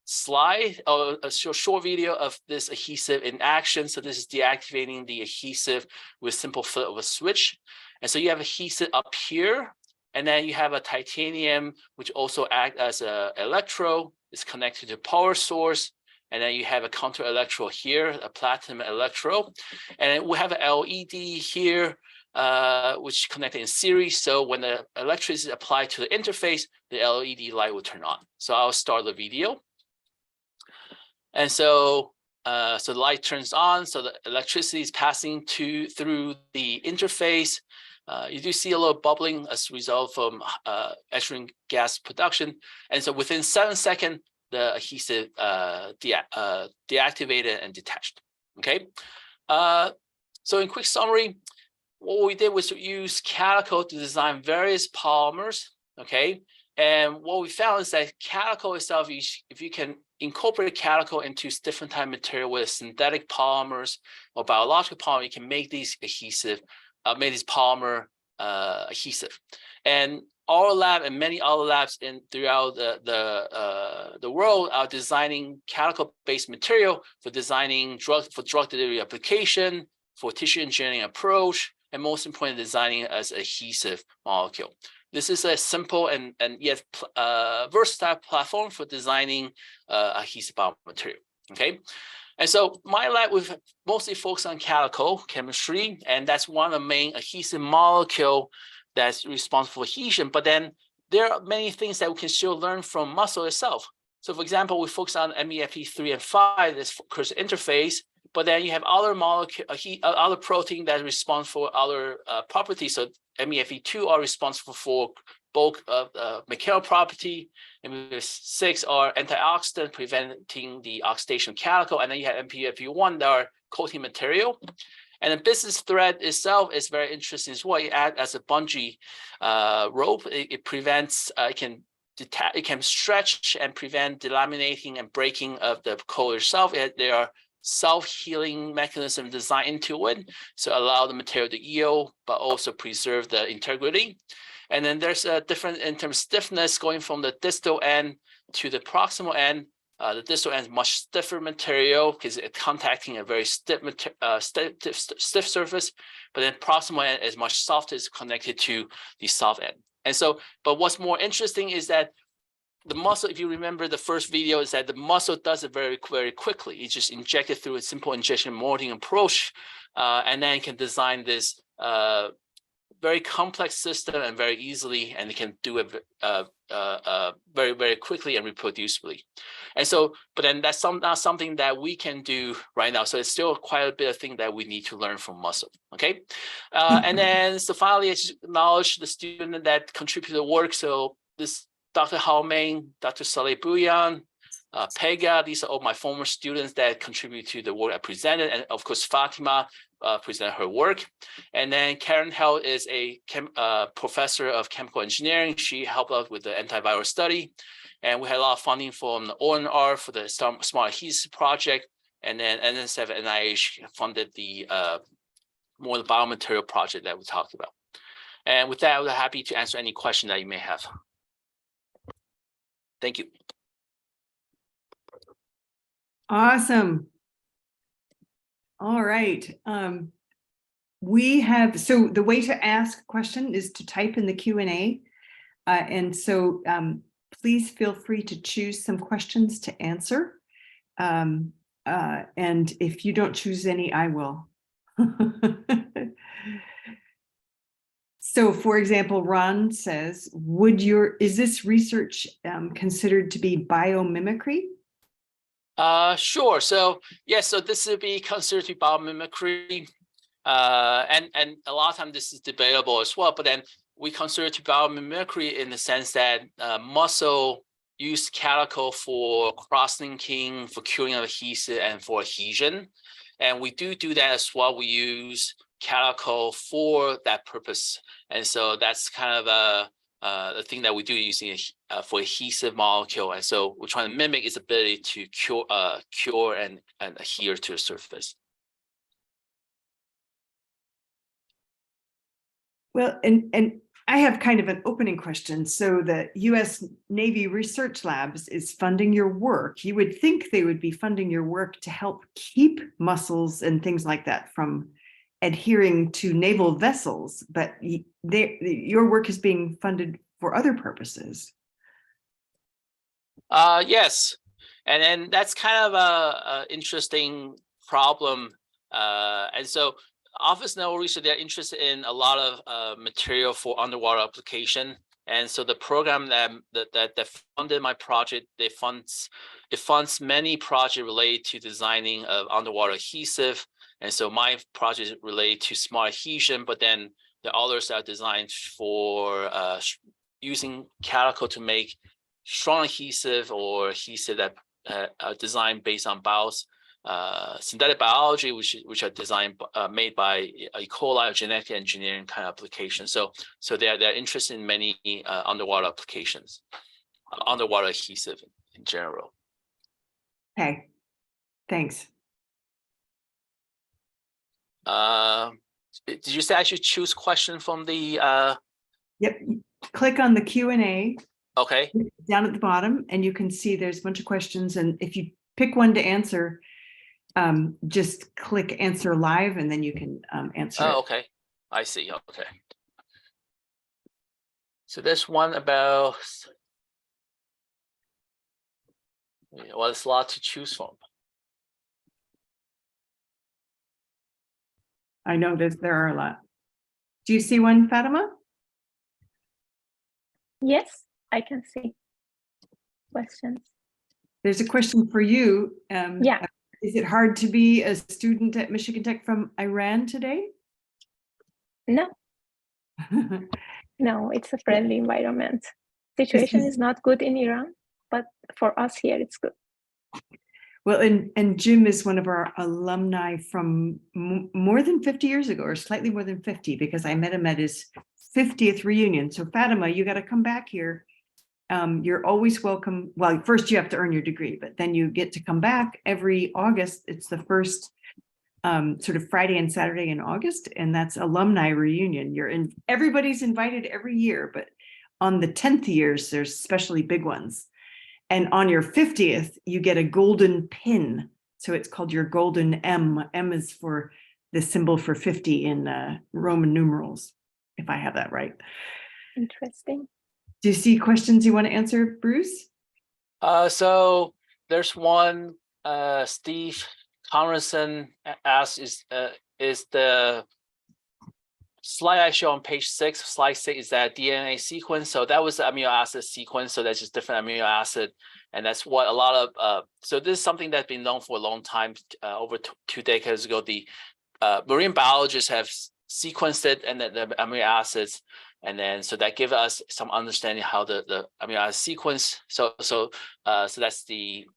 [SPEAKER 3] slide or a short video of this adhesive in action. So this is deactivating the adhesive with simple flip of a switch. And so you have adhesive up here, and then you have a titanium, which also acts as an electrode. It's connected to power source. And then you have a counter electrode here, a platinum electrode. And we have an LED here, which is connected in series. So when the electricity is applied to the interface, the LED light will turn on. So I'll start the video. And so, so the light turns on. So the electricity is passing through the interface. You do see a little bubbling as a result from hydrogen gas production. And so within 7 seconds, the adhesive deactivated and detached. Okay. So in quick summary, what we did was to use caticle to design various polymers, okay? And what we found is that caticle itself, if you can incorporate caticle into different type of material with synthetic polymers or biological polymer, you can make these adhesive, make these polymer adhesive. And our lab and many other labs throughout the world are designing caticle-based material for designing drug delivery application, for tissue engineering approach, and most importantly, designing as adhesive molecule. This is a simple and yet versatile platform for designing adhesive biomaterial, okay? And so my lab, we've mostly focused on caticle chemistry, and that's one of the main adhesive molecule that's responsible for adhesion. But then there are many things that we can still learn from muscle itself. So for example, we focus on MEFP3 and 5, this occurs interface, but then you have other molecule, other protein that is responsible for other properties. So MEFP2 are responsible for bulk of mechanical property, MEFP6 are antioxidant, preventing the oxidation of caticle, and then you have MEFP1 that are coating material. And the business thread itself is very interesting as well. It acts as a bungee rope. It prevents, it can stretch and prevent delaminating and breaking of the coil itself. There are self-healing mechanism designed into it, so allow the material to yield, but also preserve the integrity. And then there's a different in terms of stiffness going from the distal end to the proximal end. The distal end is much stiffer material because it's contacting a very stiff surface, but then proximal end is much softer, it's connected to the soft end. And so, but what's more interesting is that the muscle, if you remember the first video, is that the muscle does it very, very quickly. It's just injected through a simple injection molding approach, and then you can design this very complex system and very easily, and it can do it very, very quickly and reproducibly. And so, but then that's not something that we can do right now. So it's still quite a bit of thing that we need to learn from muscle, okay? And then, so finally, I just acknowledge the student that contributed the work. So this Dr. Hao Meng, Dr. Saleh Bouyan, Pega, these are all my former students that contribute to the work I presented. And of course, Fatemeh, present her work. And then Karen Held is a professor of chemical engineering. She helped us with the antiviral study. And we had a lot of funding from the ONR for the Smart Adhesive project. And then NSF and NIH funded the more the biomaterial project that we talked about. And with that, I'm happy to answer any question that you may have. Thank you.
[SPEAKER 1] Awesome. All right. We have, so the way to ask a question is to type in the Q&A. And so please feel free to choose some questions to answer. And if you don't choose any, I will. So for example, Ron says, is this research considered to be biomimicry?
[SPEAKER 3] Sure. So yes, so this would be considered to be biomimicry. And a lot of times this is debatable as well, but then we consider it to biomimicry in the sense that muscle use calico for cross-linking, for curing of adhesive, and for adhesion. And we do that as well. We use calico for that purpose. And so that's kind of the thing that we do using for adhesive molecule. And so we're trying to mimic its ability to cure and adhere to a surface.
[SPEAKER 1] Well, and I have kind of an opening question. So the US Navy Research Labs is funding your work. You would think they would be funding your work to help keep mussels and things like that from adhering to naval vessels, but your work is being funded for other purposes.
[SPEAKER 3] Yes, and then that's kind of a interesting problem. And so Office Naval Research, they're interested in a lot of material for underwater application. And so the program that funded my project, it funds many projects related to designing of underwater adhesive. And so my project is related to smart adhesion, but then the others are designed for using calico to make strong adhesive or adhesive that are designed based on synthetic biology, which are designed made by E. coli or genetic engineering kind of applications. So they're interested in many underwater applications, underwater adhesive in general.
[SPEAKER 1] Okay, thanks.
[SPEAKER 3] Did you say I should choose question from the?
[SPEAKER 1] Yep, click on the Q&A.
[SPEAKER 3] Okay.
[SPEAKER 1] Down at the bottom, and you can see there's a bunch of questions. And if you pick one to answer, just click answer live, and then you can answer it.
[SPEAKER 3] Okay, I see. Okay. So there's one about, well, there's a lot to choose from.
[SPEAKER 1] I know there are a lot. Do you see one, Fatemeh?
[SPEAKER 2] Yes, I can see questions.
[SPEAKER 1] There's a question for you.
[SPEAKER 2] Yeah.
[SPEAKER 1] Is it hard to be a student at Michigan Tech from Iran today?
[SPEAKER 2] No. No, it's a friendly environment. Situation is not good in Iran, but for us here, it's good.
[SPEAKER 1] Well, and Jim is one of our alumni from more than 50 years ago, or slightly more than 50, because I met him at his 50th reunion. So Fatemeh, you got to come back here. You're always welcome. Well, first you have to earn your degree, but then you get to come back every August. It's the first sort of Friday and Saturday in August, and that's alumni reunion. Everybody's invited every year, but on the 10th years, there's especially big ones. And on your 50th, you get a golden pin. So it's called your golden M. M is for the symbol for 50 in Roman numerals, if I have that right.
[SPEAKER 2] Interesting.
[SPEAKER 1] Do you see questions you want to answer, Bruce?
[SPEAKER 3] So there's one, Steve Conradson asked, is the slide I show on page 6, slide 6, is that DNA sequence? So that was the amino acid sequence. So that's just different amino acid. And that's what a lot of, so this is something that's been known for a long time. Over 2 decades ago, the marine biologists have sequenced it and the amino acids. And then so that gives us some understanding how the amino acid sequence. So that's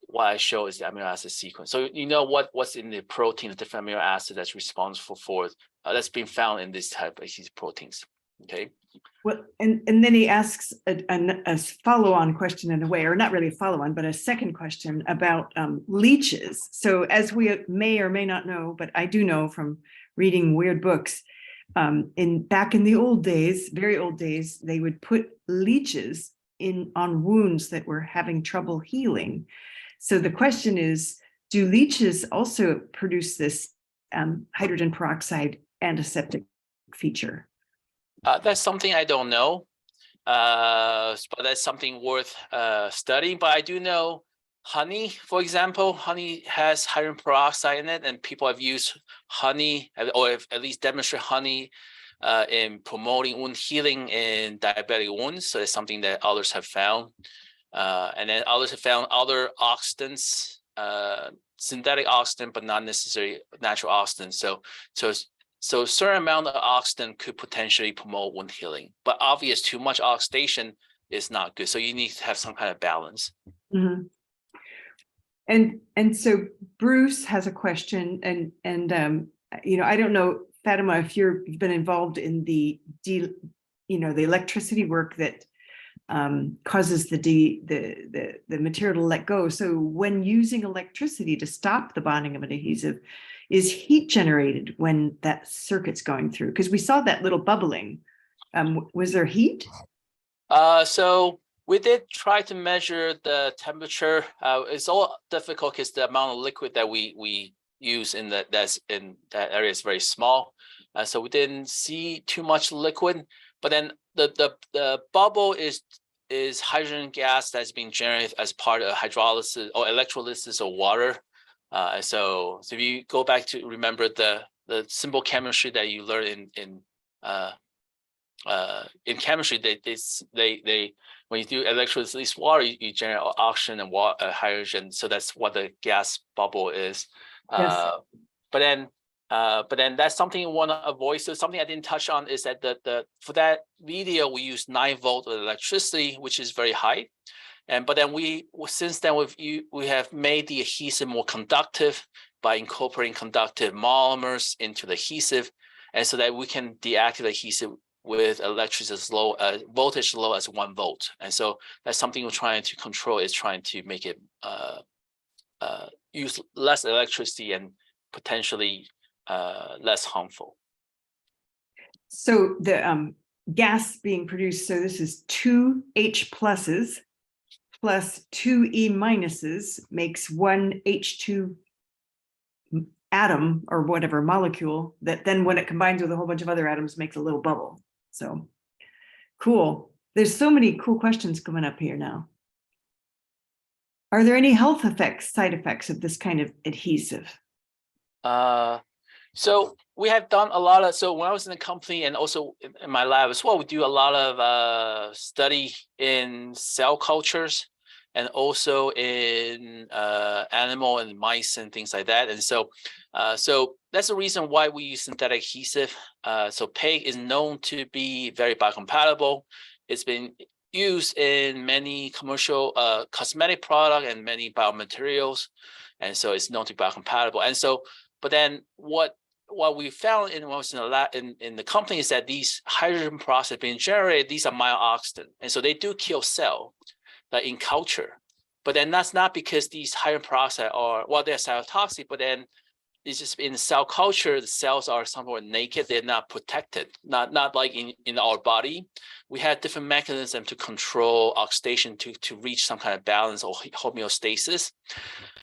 [SPEAKER 3] what I show is the amino acid sequence. So you know what's in the protein, the different amino acid that's responsible for that's being found in this type of these proteins. Okay.
[SPEAKER 1] Well, and then he asks a follow-on question in a way, or not really a follow-on, but a second question about leeches. So as we may or may not know, but I do know from reading weird books, back in the old days, very old days, they would put leeches on wounds that were having trouble healing. So the question is, do leeches also produce this hydrogen peroxide antiseptic feature?
[SPEAKER 3] That's something I don't know, but that's something worth studying. But I do know honey, for example, honey has hydrogen peroxide in it, and people have used honey, or have at least demonstrated honey in promoting wound healing in diabetic wounds. So it's something that others have found. And then others have found other oxidants, synthetic oxidant, but not necessarily natural oxidant. So a certain amount of oxidant could potentially promote wound healing, but obvious too much oxidation is not good. So you need to have some kind of balance.
[SPEAKER 1] Mm-hmm. And so Bruce has a question, and I don't know, Fatemeh, if you've been involved in the electricity work that causes the material to let go. So when using electricity to stop the bonding of an adhesive, is heat generated when that circuit's going through? Because we saw that little bubbling. Was there heat?
[SPEAKER 3] So we did try to measure the temperature. It's all difficult because the amount of liquid that we use in that area is very small. So we didn't see too much liquid. But then the bubble is hydrogen gas that's being generated as part of hydrolysis or electrolysis of water. So if you go back to remember the simple chemistry that you learn in chemistry, they when you do electrolysis water, you generate oxygen and hydrogen. So that's what the gas bubble is.
[SPEAKER 1] Yes.
[SPEAKER 3] But then that's something you want to avoid. So something I didn't touch on is that for that video we use 9 volt of electricity, which is very high. But then since then we have made the adhesive more conductive by incorporating conductive monomers into the adhesive, and so that we can deactivate adhesive with electricity as low voltage as low as 1 volt. And so that's something we're trying to control, is trying to make it use less electricity and potentially less harmful.
[SPEAKER 1] So the gas being produced, so this is 2 H pluses plus 2 E minuses makes 1 H2 atom or whatever molecule that then when it combines with a whole bunch of other atoms makes a little bubble. So cool. There's so many cool questions coming up here now. Are there any health effects, side effects of this kind of adhesive?
[SPEAKER 3] So we have done a lot of, so when I was in the company and also in my lab as well, we do a lot of study in cell cultures and also in animal and mice and things like that. And so that's the reason why we use synthetic adhesive. So PEG is known to be very biocompatible. It's been used in many commercial cosmetic product and many biomaterials. And so it's known to be biocompatible. And so, but then what we found in most in the lab in the company is that these hydrogen peroxide being generated, these are mild-oxidant. And so they do kill cell in culture. But then that's not because these hydrogen peroxide are, well, they're cytotoxic, but then it's just in cell culture, the cells are somewhat naked, they're not protected, not like in our body. We have different mechanisms to control oxidation to reach some kind of balance or homeostasis.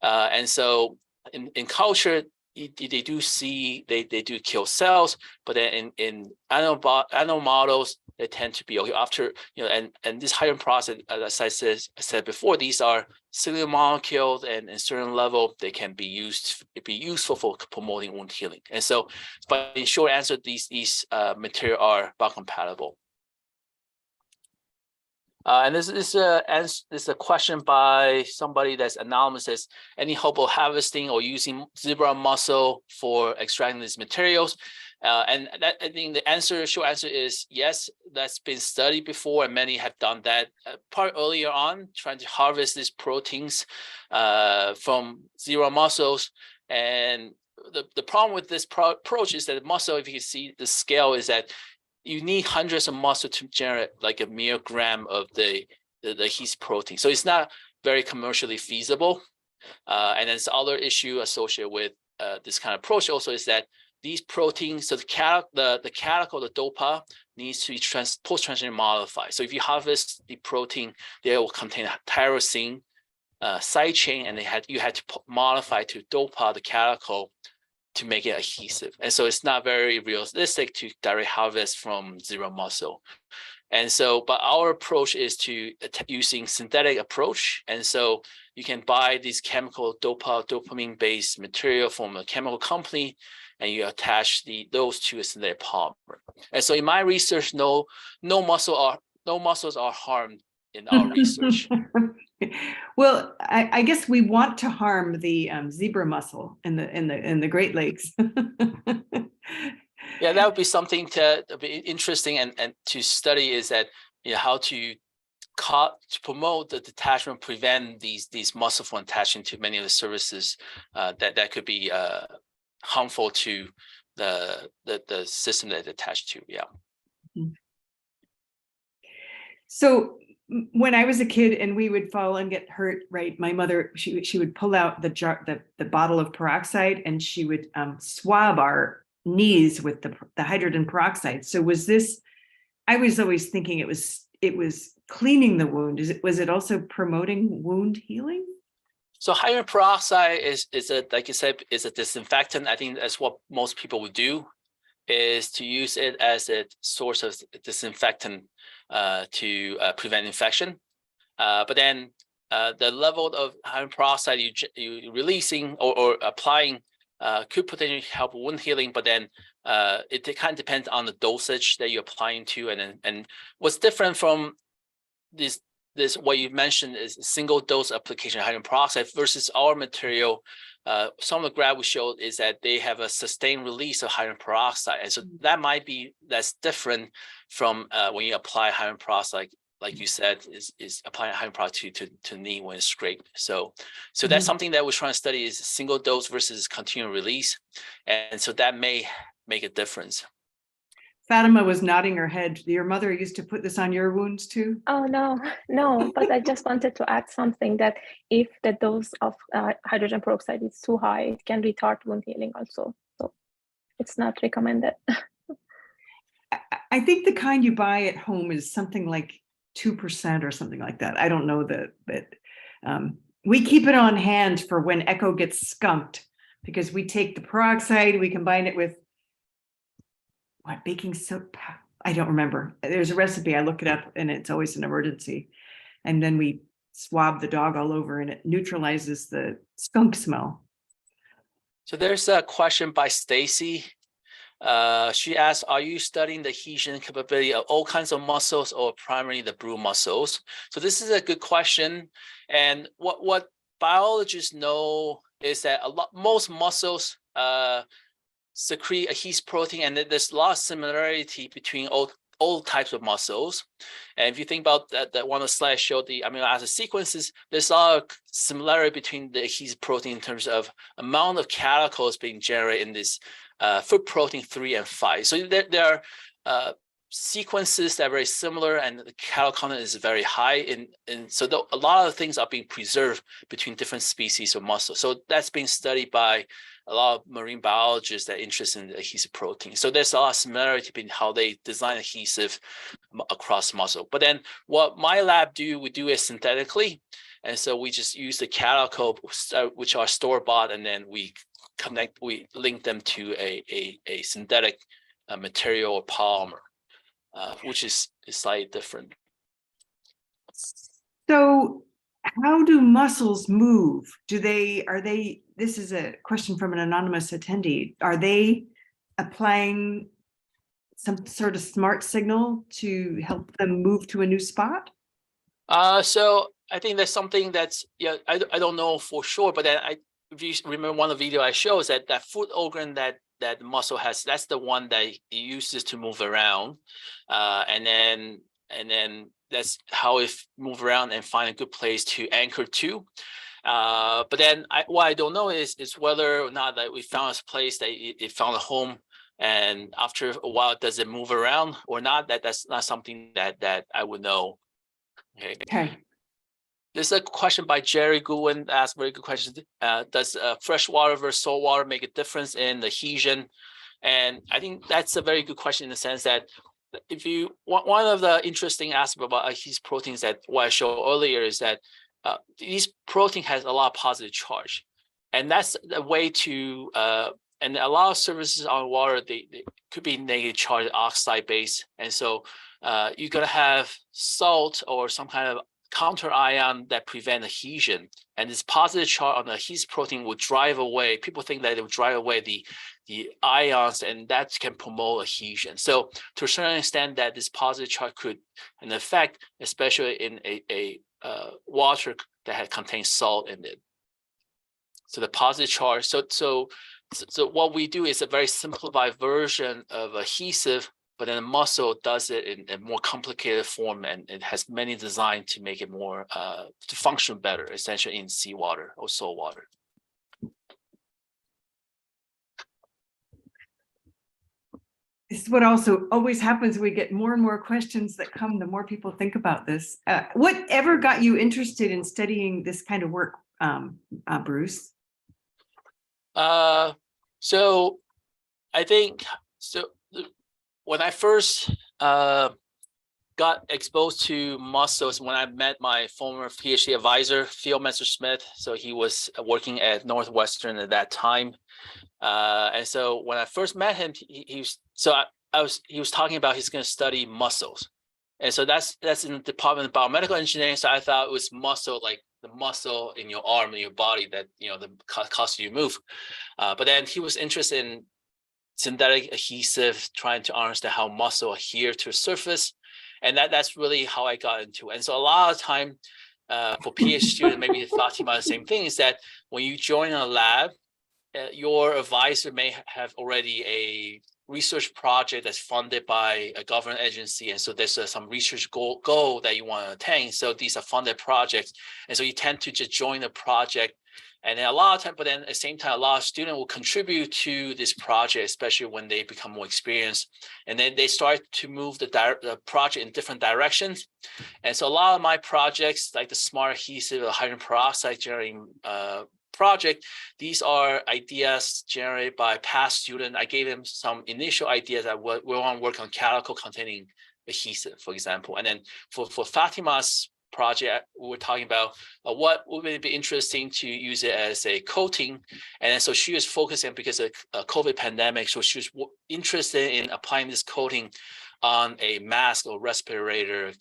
[SPEAKER 3] And so in culture, they do kill cells, but then in animal models, they tend to be okay after, and this hydrogen peroxide, as I said before, these are cellular molecules, and in certain level they can be useful for promoting wound healing. And so, but in short answer, these material are biocompatible. And this is a question by somebody that's anonymous. Says, any hope of harvesting or using zebra mussel for extracting these materials? And that, I think the short answer is yes, that's been studied before, and many have done that part earlier on, trying to harvest these proteins from zero muscles. And the problem with this approach is that the muscle, if you can see the scale, is that you need hundreds of muscle to generate like a mere gram of the yeast protein. So it's not very commercially feasible. And there's other issue associated with this kind of approach also is that these proteins, so the calicle, the dopa, needs to be post-translationally modified. So if you harvest the protein, they will contain a tyrosine side chain, and you had to modify to dopa the calicle to make it adhesive. And so it's not very realistic to direct harvest from zero muscle. And so, but our approach is to using synthetic approach. And so you can buy these chemical dopamine-based material from a chemical company, and you attach those to a synthetic polymer. And so in my research, no muscles are harmed in our research.
[SPEAKER 1] Well, I guess we want to harm the zebra mussel in the Great Lakes.
[SPEAKER 3] Yeah, that would be something to be interesting and to study, is that how to promote the detachment, prevent these muscle from attaching to many of the surfaces that could be harmful to the system that it's attached to. Yeah.
[SPEAKER 1] So when I was a kid and we would fall and get hurt, right? My mother, she would pull out the bottle of peroxide, and she would swab our knees with the hydrogen peroxide. So was this? I was always thinking it was cleaning the wound. Was it also promoting wound healing?
[SPEAKER 3] So hydrogen peroxide is like you said, is a disinfectant. I think that's what most people would do, is to use it as a source of disinfectant to prevent infection. But then the level of hydrogen peroxide you releasing or applying could potentially help wound healing, but then it kind of depends on the dosage that you're applying to. And what's different from this what you mentioned is single dose application of hydrogen peroxide versus our material. Some of the graph we showed is that they have a sustained release of hydrogen peroxide, and so that's different from when you apply hydrogen peroxide, like you said, is applying hydrogen peroxide to knee when it's scraped. So that's something that we're trying to study, is single dose versus continual release, and so that may make a difference.
[SPEAKER 1] Fatemeh was nodding her head. Your mother used to put this on your wounds too?
[SPEAKER 2] Oh, no, but I just wanted to add something, that if the dose of hydrogen peroxide is too high, it can retard wound healing also. So it's not recommended.
[SPEAKER 1] I think the kind you buy at home is something like 2% or something like that. I don't know but we keep it on hand for when Echo gets skunked, because we take the peroxide, we combine it with baking soap. I don't remember. There's a recipe, I look it up, and it's always an emergency. And then we swab the dog all over, and it neutralizes the skunk smell.
[SPEAKER 3] So there's a question by Stacy. She asked, are you studying the adhesion capability of all kinds of muscles or primarily the brood muscles? So this is a good question. And what biologists know is that most muscles secrete adhesive protein, and there's a lot of similarity between all types of muscles. And if you think about that one of the slides showed the amino acid sequences, there's a lot of similarity between the adhesive protein in terms of amount of calicles being generated in this foot protein 3 and 5. So there are sequences that are very similar, and the calicle content is very high. And so a lot of things are being preserved between different species of muscle. So that's being studied by a lot of marine biologists that are interested in the adhesive protein. So there's a lot of similarity between how they design adhesive across muscle. But then what my lab we do it synthetically. And so we just use the calicle, which are store-bought, and then we link them to a synthetic material or polymer, which is slightly different.
[SPEAKER 1] So how do muscles move? This is a question from an anonymous attendee. Are they applying some sort of smart signal to help them move to a new spot?
[SPEAKER 3] So I think there's something that's, I don't know for sure, but then if you remember one of the video I showed, is that foot organ that that the muscle has, that's the one that it uses to move around, and then that's how it move around and find a good place to anchor to. But then what I don't know is whether or not that we found a place that it found a home, and after a while does it move around or not. That's not something that I would know.
[SPEAKER 1] Okay.
[SPEAKER 3] There's a question by Jerry Goodwin, asked very good question. Does fresh water versus salt water make a difference in adhesion? And I think that's a very good question in the sense that if you, one of the interesting aspects about adhesive proteins that what I showed earlier is that these protein has a lot of positive charge. And that's a way to, and a lot of surfaces on water, they could be negative charge, oxide base. And so you're gonna have salt or some kind of counter ion that prevent adhesion, and this positive charge on the adhesive protein will drive away. People think that it will drive away the ions, and that can promote adhesion. So to a certain extent, that this positive charge could an effect, especially in a water that contains salt in it. So the positive charge. So what we do is a very simplified version of adhesive, but then the muscle does it in a more complicated form, and it has many designs to make it more to function better, essentially in seawater or salt water.
[SPEAKER 1] This is what also always happens. We get more and more questions that come, the more people think about this. Whatever got you interested in studying this kind of work, Bruce?
[SPEAKER 3] So I think, when I first got exposed to muscles, when I met my former PhD advisor, Phil Messer-Smith. So he was working at Northwestern at that time. And so when I first met him, he was talking about he's going to study muscles. And so that's in the Department of Biomedical Engineering. So I thought it was muscle, like the muscle in your arm, in your body that, the causes you move. But then he was interested in synthetic adhesive, trying to understand how muscle adhere to a surface. And that's really how I got into it. And so a lot of time for PhD students, maybe talking about the same thing, is that when you join a lab, your advisor may have already a research project that's funded by a government agency. And so there's some research goal that you want to attain. So these are funded projects. And so you tend to just join the project. And then a lot of time, but then at the same time, a lot of students will contribute to this project, especially when they become more experienced. And then they start to move the project in different directions. And so a lot of my projects, like the smart adhesive, the hydrogen peroxide generating project, these are ideas generated by past students. I gave them some initial ideas that we want to work on calico containing adhesive, for example. And then for Fatemeh's project, we were talking about what would it be interesting to use it as a coating. And then so she was focusing, because of COVID pandemic, so she was interested in applying this coating on a mask or respirator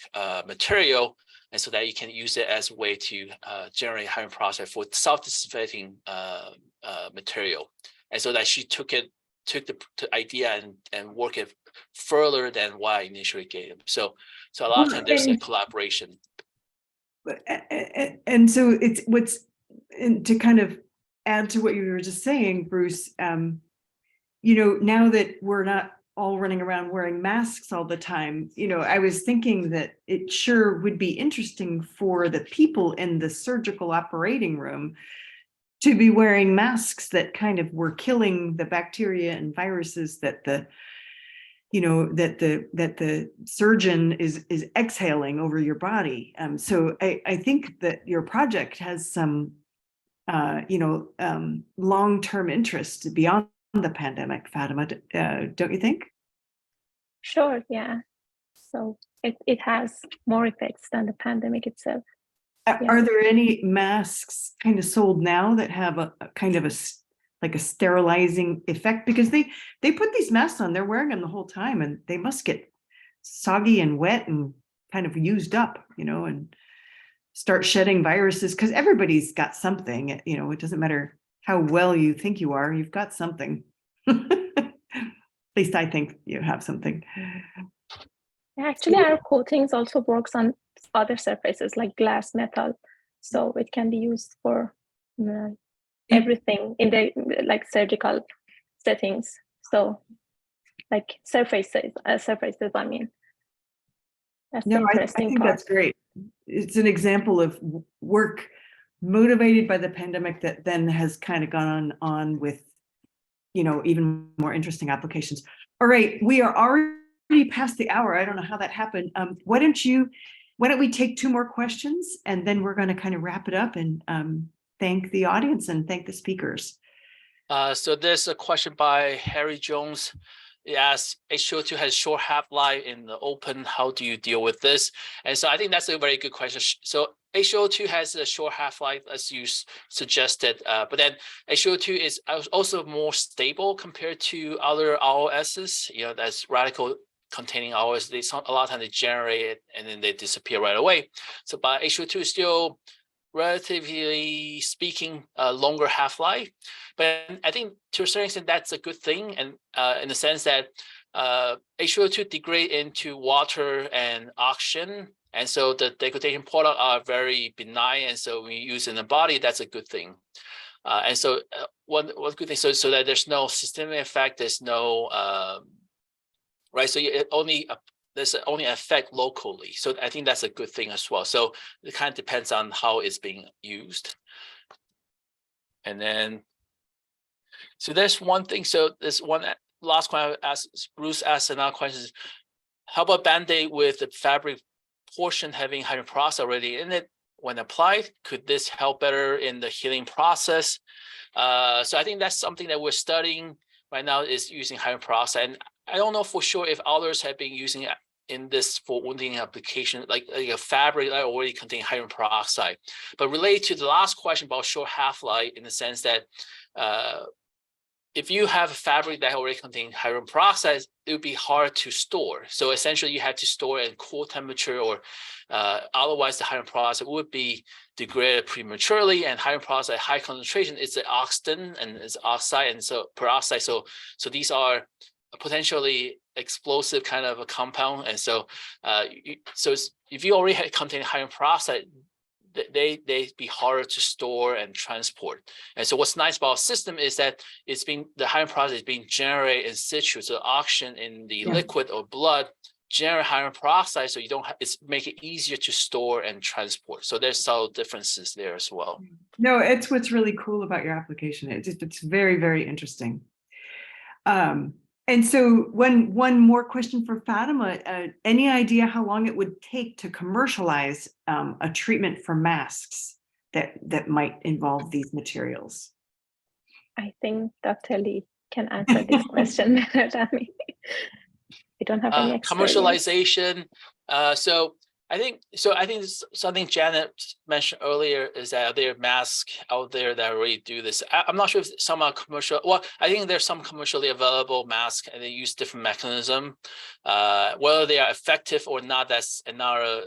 [SPEAKER 3] material, and so that you can use it as a way to generate hydrogen peroxide for self-dissipating material. And so that she took the idea and work it further than what I initially gave them. So a lot of times there's a collaboration.
[SPEAKER 1] And so to kind of add to what you were just saying, Bruce, now that we're not all running around wearing masks all the time, I was thinking that it sure would be interesting for the people in the surgical operating room to be wearing masks that kind of were killing the bacteria and viruses that the surgeon is exhaling over your body. So I think that your project has some, long-term interest beyond the pandemic, Fatemeh, don't you think?
[SPEAKER 2] Sure, yeah. So it has more effects than the pandemic itself.
[SPEAKER 1] Are there any masks kind of sold now that have a kind of like a sterilizing effect? Because they put these masks on, they're wearing them the whole time, and they must get soggy and wet and kind of used up, and start shedding viruses, because everybody's got something. It doesn't matter how well you think you are, you've got something. At least I think you have something.
[SPEAKER 2] Actually, our coatings also works on other surfaces like glass, metal, so it can be used for everything in the surgical settings. So like surfaces, I mean. That's the
[SPEAKER 1] No, I
[SPEAKER 2] interesting
[SPEAKER 1] think
[SPEAKER 2] part.
[SPEAKER 1] that's great. It's an example of work motivated by the pandemic that then has kind of gone on with, even more interesting applications. All right, we are already past the hour. I don't know how that happened. Why don't we take two more questions, and then we're going to kind of wrap it up and thank the audience and thank the speakers.
[SPEAKER 3] So there's a question by Harry Jones. It asks, H2O2 has short half-life in the open. How do you deal with this? And so I think that's a very good question. So H2O2 has a short half-life, as you suggested, but then H2O2 is also more stable compared to other ROSs. That's radical containing ROS. A lot of times they generate it and then they disappear right away. So but H2O2 is still, relatively speaking, a longer half-life. But I think to a certain extent, that's a good thing. And in the sense that H2O2 degrade into water and oxygen. And so the degradation products are very benign. And so when you use in the body, that's a good thing. And so one good thing, so that there's no systemic effect, there's no, right? So there's only effect locally. So I think that's a good thing as well. So it kind of depends on how it's being used. And then, so there's one thing. So this one last question I asked, Bruce asked another question is, how about Band-Aid with the fabric portion having hydrogen peroxide already in it? When applied, could this help better in the healing process? So I think that's something that we're studying right now, is using hydrogen peroxide. And I don't know for sure if others have been using it in this for wounding application, like a fabric that already contains hydrogen peroxide. But related to the last question about short half-life, in the sense that if you have a fabric that already contains hydrogen peroxide, it would be hard to store. So essentially, you have to store at cool temperature, or otherwise the hydrogen peroxide would be degraded prematurely. And hydrogen peroxide high concentration is an oxidant and it's oxide, and so peroxide. So these are potentially explosive kind of a compound. And so if you already contain hydrogen peroxide, they be harder to store and transport. And so what's nice about our system is that the hydrogen peroxide is being generated in situ. So oxygen in the liquid or blood generate hydrogen peroxide, so you don't it's make it easier to store and transport. So there's subtle differences there as well.
[SPEAKER 1] No, it's what's really cool about your application. It's very, very interesting. And so one more question for Fatemeh. Any idea how long it would take to commercialize a treatment for masks that might involve these materials?
[SPEAKER 2] I think Dr. Lee can answer this question better than me. We don't have any experience.
[SPEAKER 3] Commercialization. So I think something Janet mentioned earlier is that there are masks out there that already do this. I'm not sure if some are commercial. Well, I think there's some commercially available masks, and they use different mechanism. Whether they are effective or not, that's another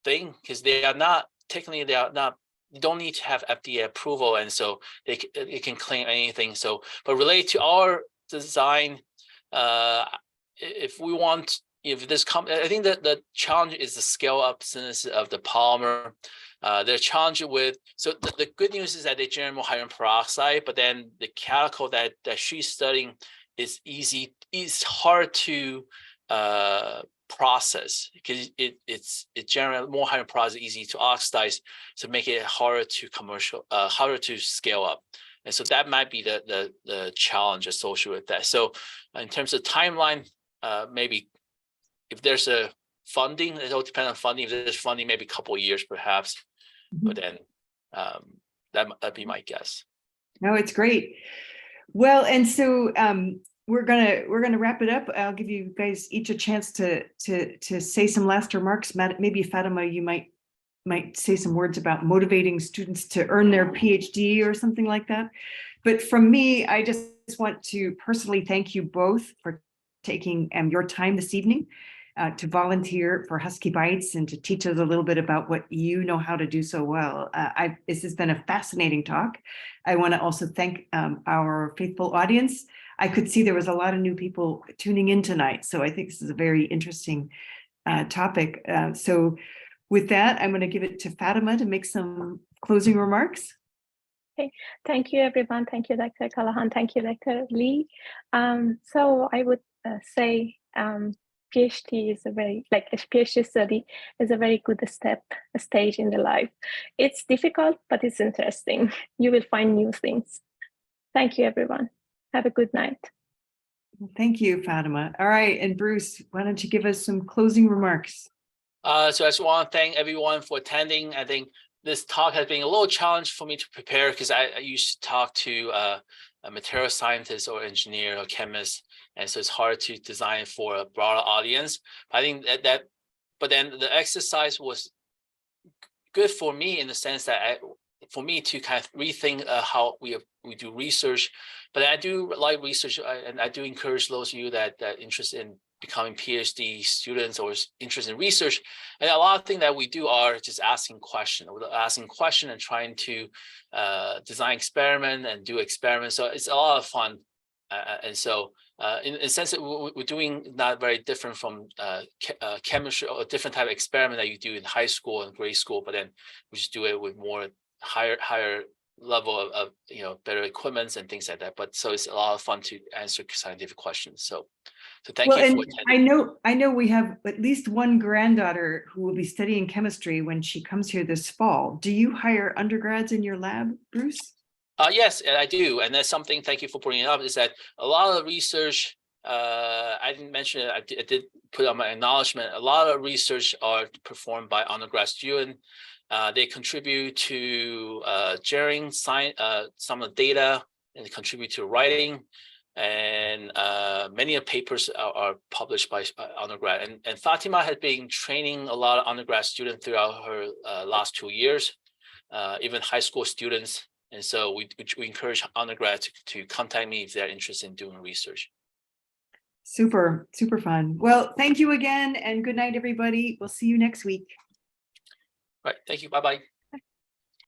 [SPEAKER 3] thing, because they are not technically, they are not. You don't need to have FDA approval, and so they can claim anything. So, but related to our design, if we want. If this I think that the challenge is the scale up synthesis of the polymer. The challenge with, so the good news is that they generate more hydrogen peroxide, but then the calico that she's studying is easy. It's hard to process because it generates more hydrogen peroxide, easy to oxidize, so make it harder to scale up. And so that might be the challenge associated with that. So in terms of timeline, maybe. If there's a funding, it all depends on funding. If there's funding, maybe a couple of years, perhaps. But then that'd be my guess.
[SPEAKER 1] No, it's great. Well, and so we're gonna wrap it up. I'll give you guys each a chance to say some last remarks. Maybe Fatemeh, you might say some words about motivating students to earn their PhD or something like that. But from me, I just want to personally thank you both for taking your time this evening. To volunteer for Husky Bites and to teach us a little bit about what you know how to do so well. This has been a fascinating talk. I want to also thank our faithful audience. I could see there was a lot of new people tuning in tonight, so I think this is a very interesting topic. So with that, I'm going to give it to Fatemeh to make some closing remarks.
[SPEAKER 2] Thank you, everyone. Thank you, Dr. Callahan. Thank you, Dr. Lee. So I would say PhD is a PhD study is a very good stage in the life. It's difficult, but it's interesting. You will find new things. Thank you, everyone. Have a good night.
[SPEAKER 1] Thank you, Fatemeh. All right, and Bruce, why don't you give us some closing remarks?
[SPEAKER 3] So I just want to thank everyone for attending. I think this talk has been a little challenge for me to prepare because I used to talk to a material scientist or engineer or chemist, and so it's hard to design for a broader audience. I think but then the exercise was good for me in the sense that for me to kind of rethink how we do research. But I do like research, and I do encourage those of you that interested in becoming PhD students or interested in research. And a lot of things that we do are just asking questions and trying to design experiment and do experiments. So it's a lot of fun. And so in a sense that we're doing not very different from chemistry or a different type of experiment that you do in high school and grade school, but then we just do it with more higher level of better equipments and things like that. But so it's a lot of fun to answer scientific questions. So thank you for attending.
[SPEAKER 1] I know we have at least one granddaughter who will be studying chemistry when she comes here this fall. Do you hire undergrads in your lab, Bruce?
[SPEAKER 3] Yes, and I do. And that's something, thank you for bringing it up, is that a lot of the research, I didn't mention it, I did put on my acknowledgement, a lot of research are performed by undergrad students. They contribute to sharing some of the data, and contribute to writing. And many of the papers are published by undergrad. And Fatemeh has been training a lot of undergrad students throughout her last 2 years, even high school students. And so we encourage undergrads to contact me if they're interested in doing research.
[SPEAKER 1] Super, super fun. Well, thank you again, and good night, everybody. We'll see you next week.
[SPEAKER 3] Right. Thank you. Bye-bye.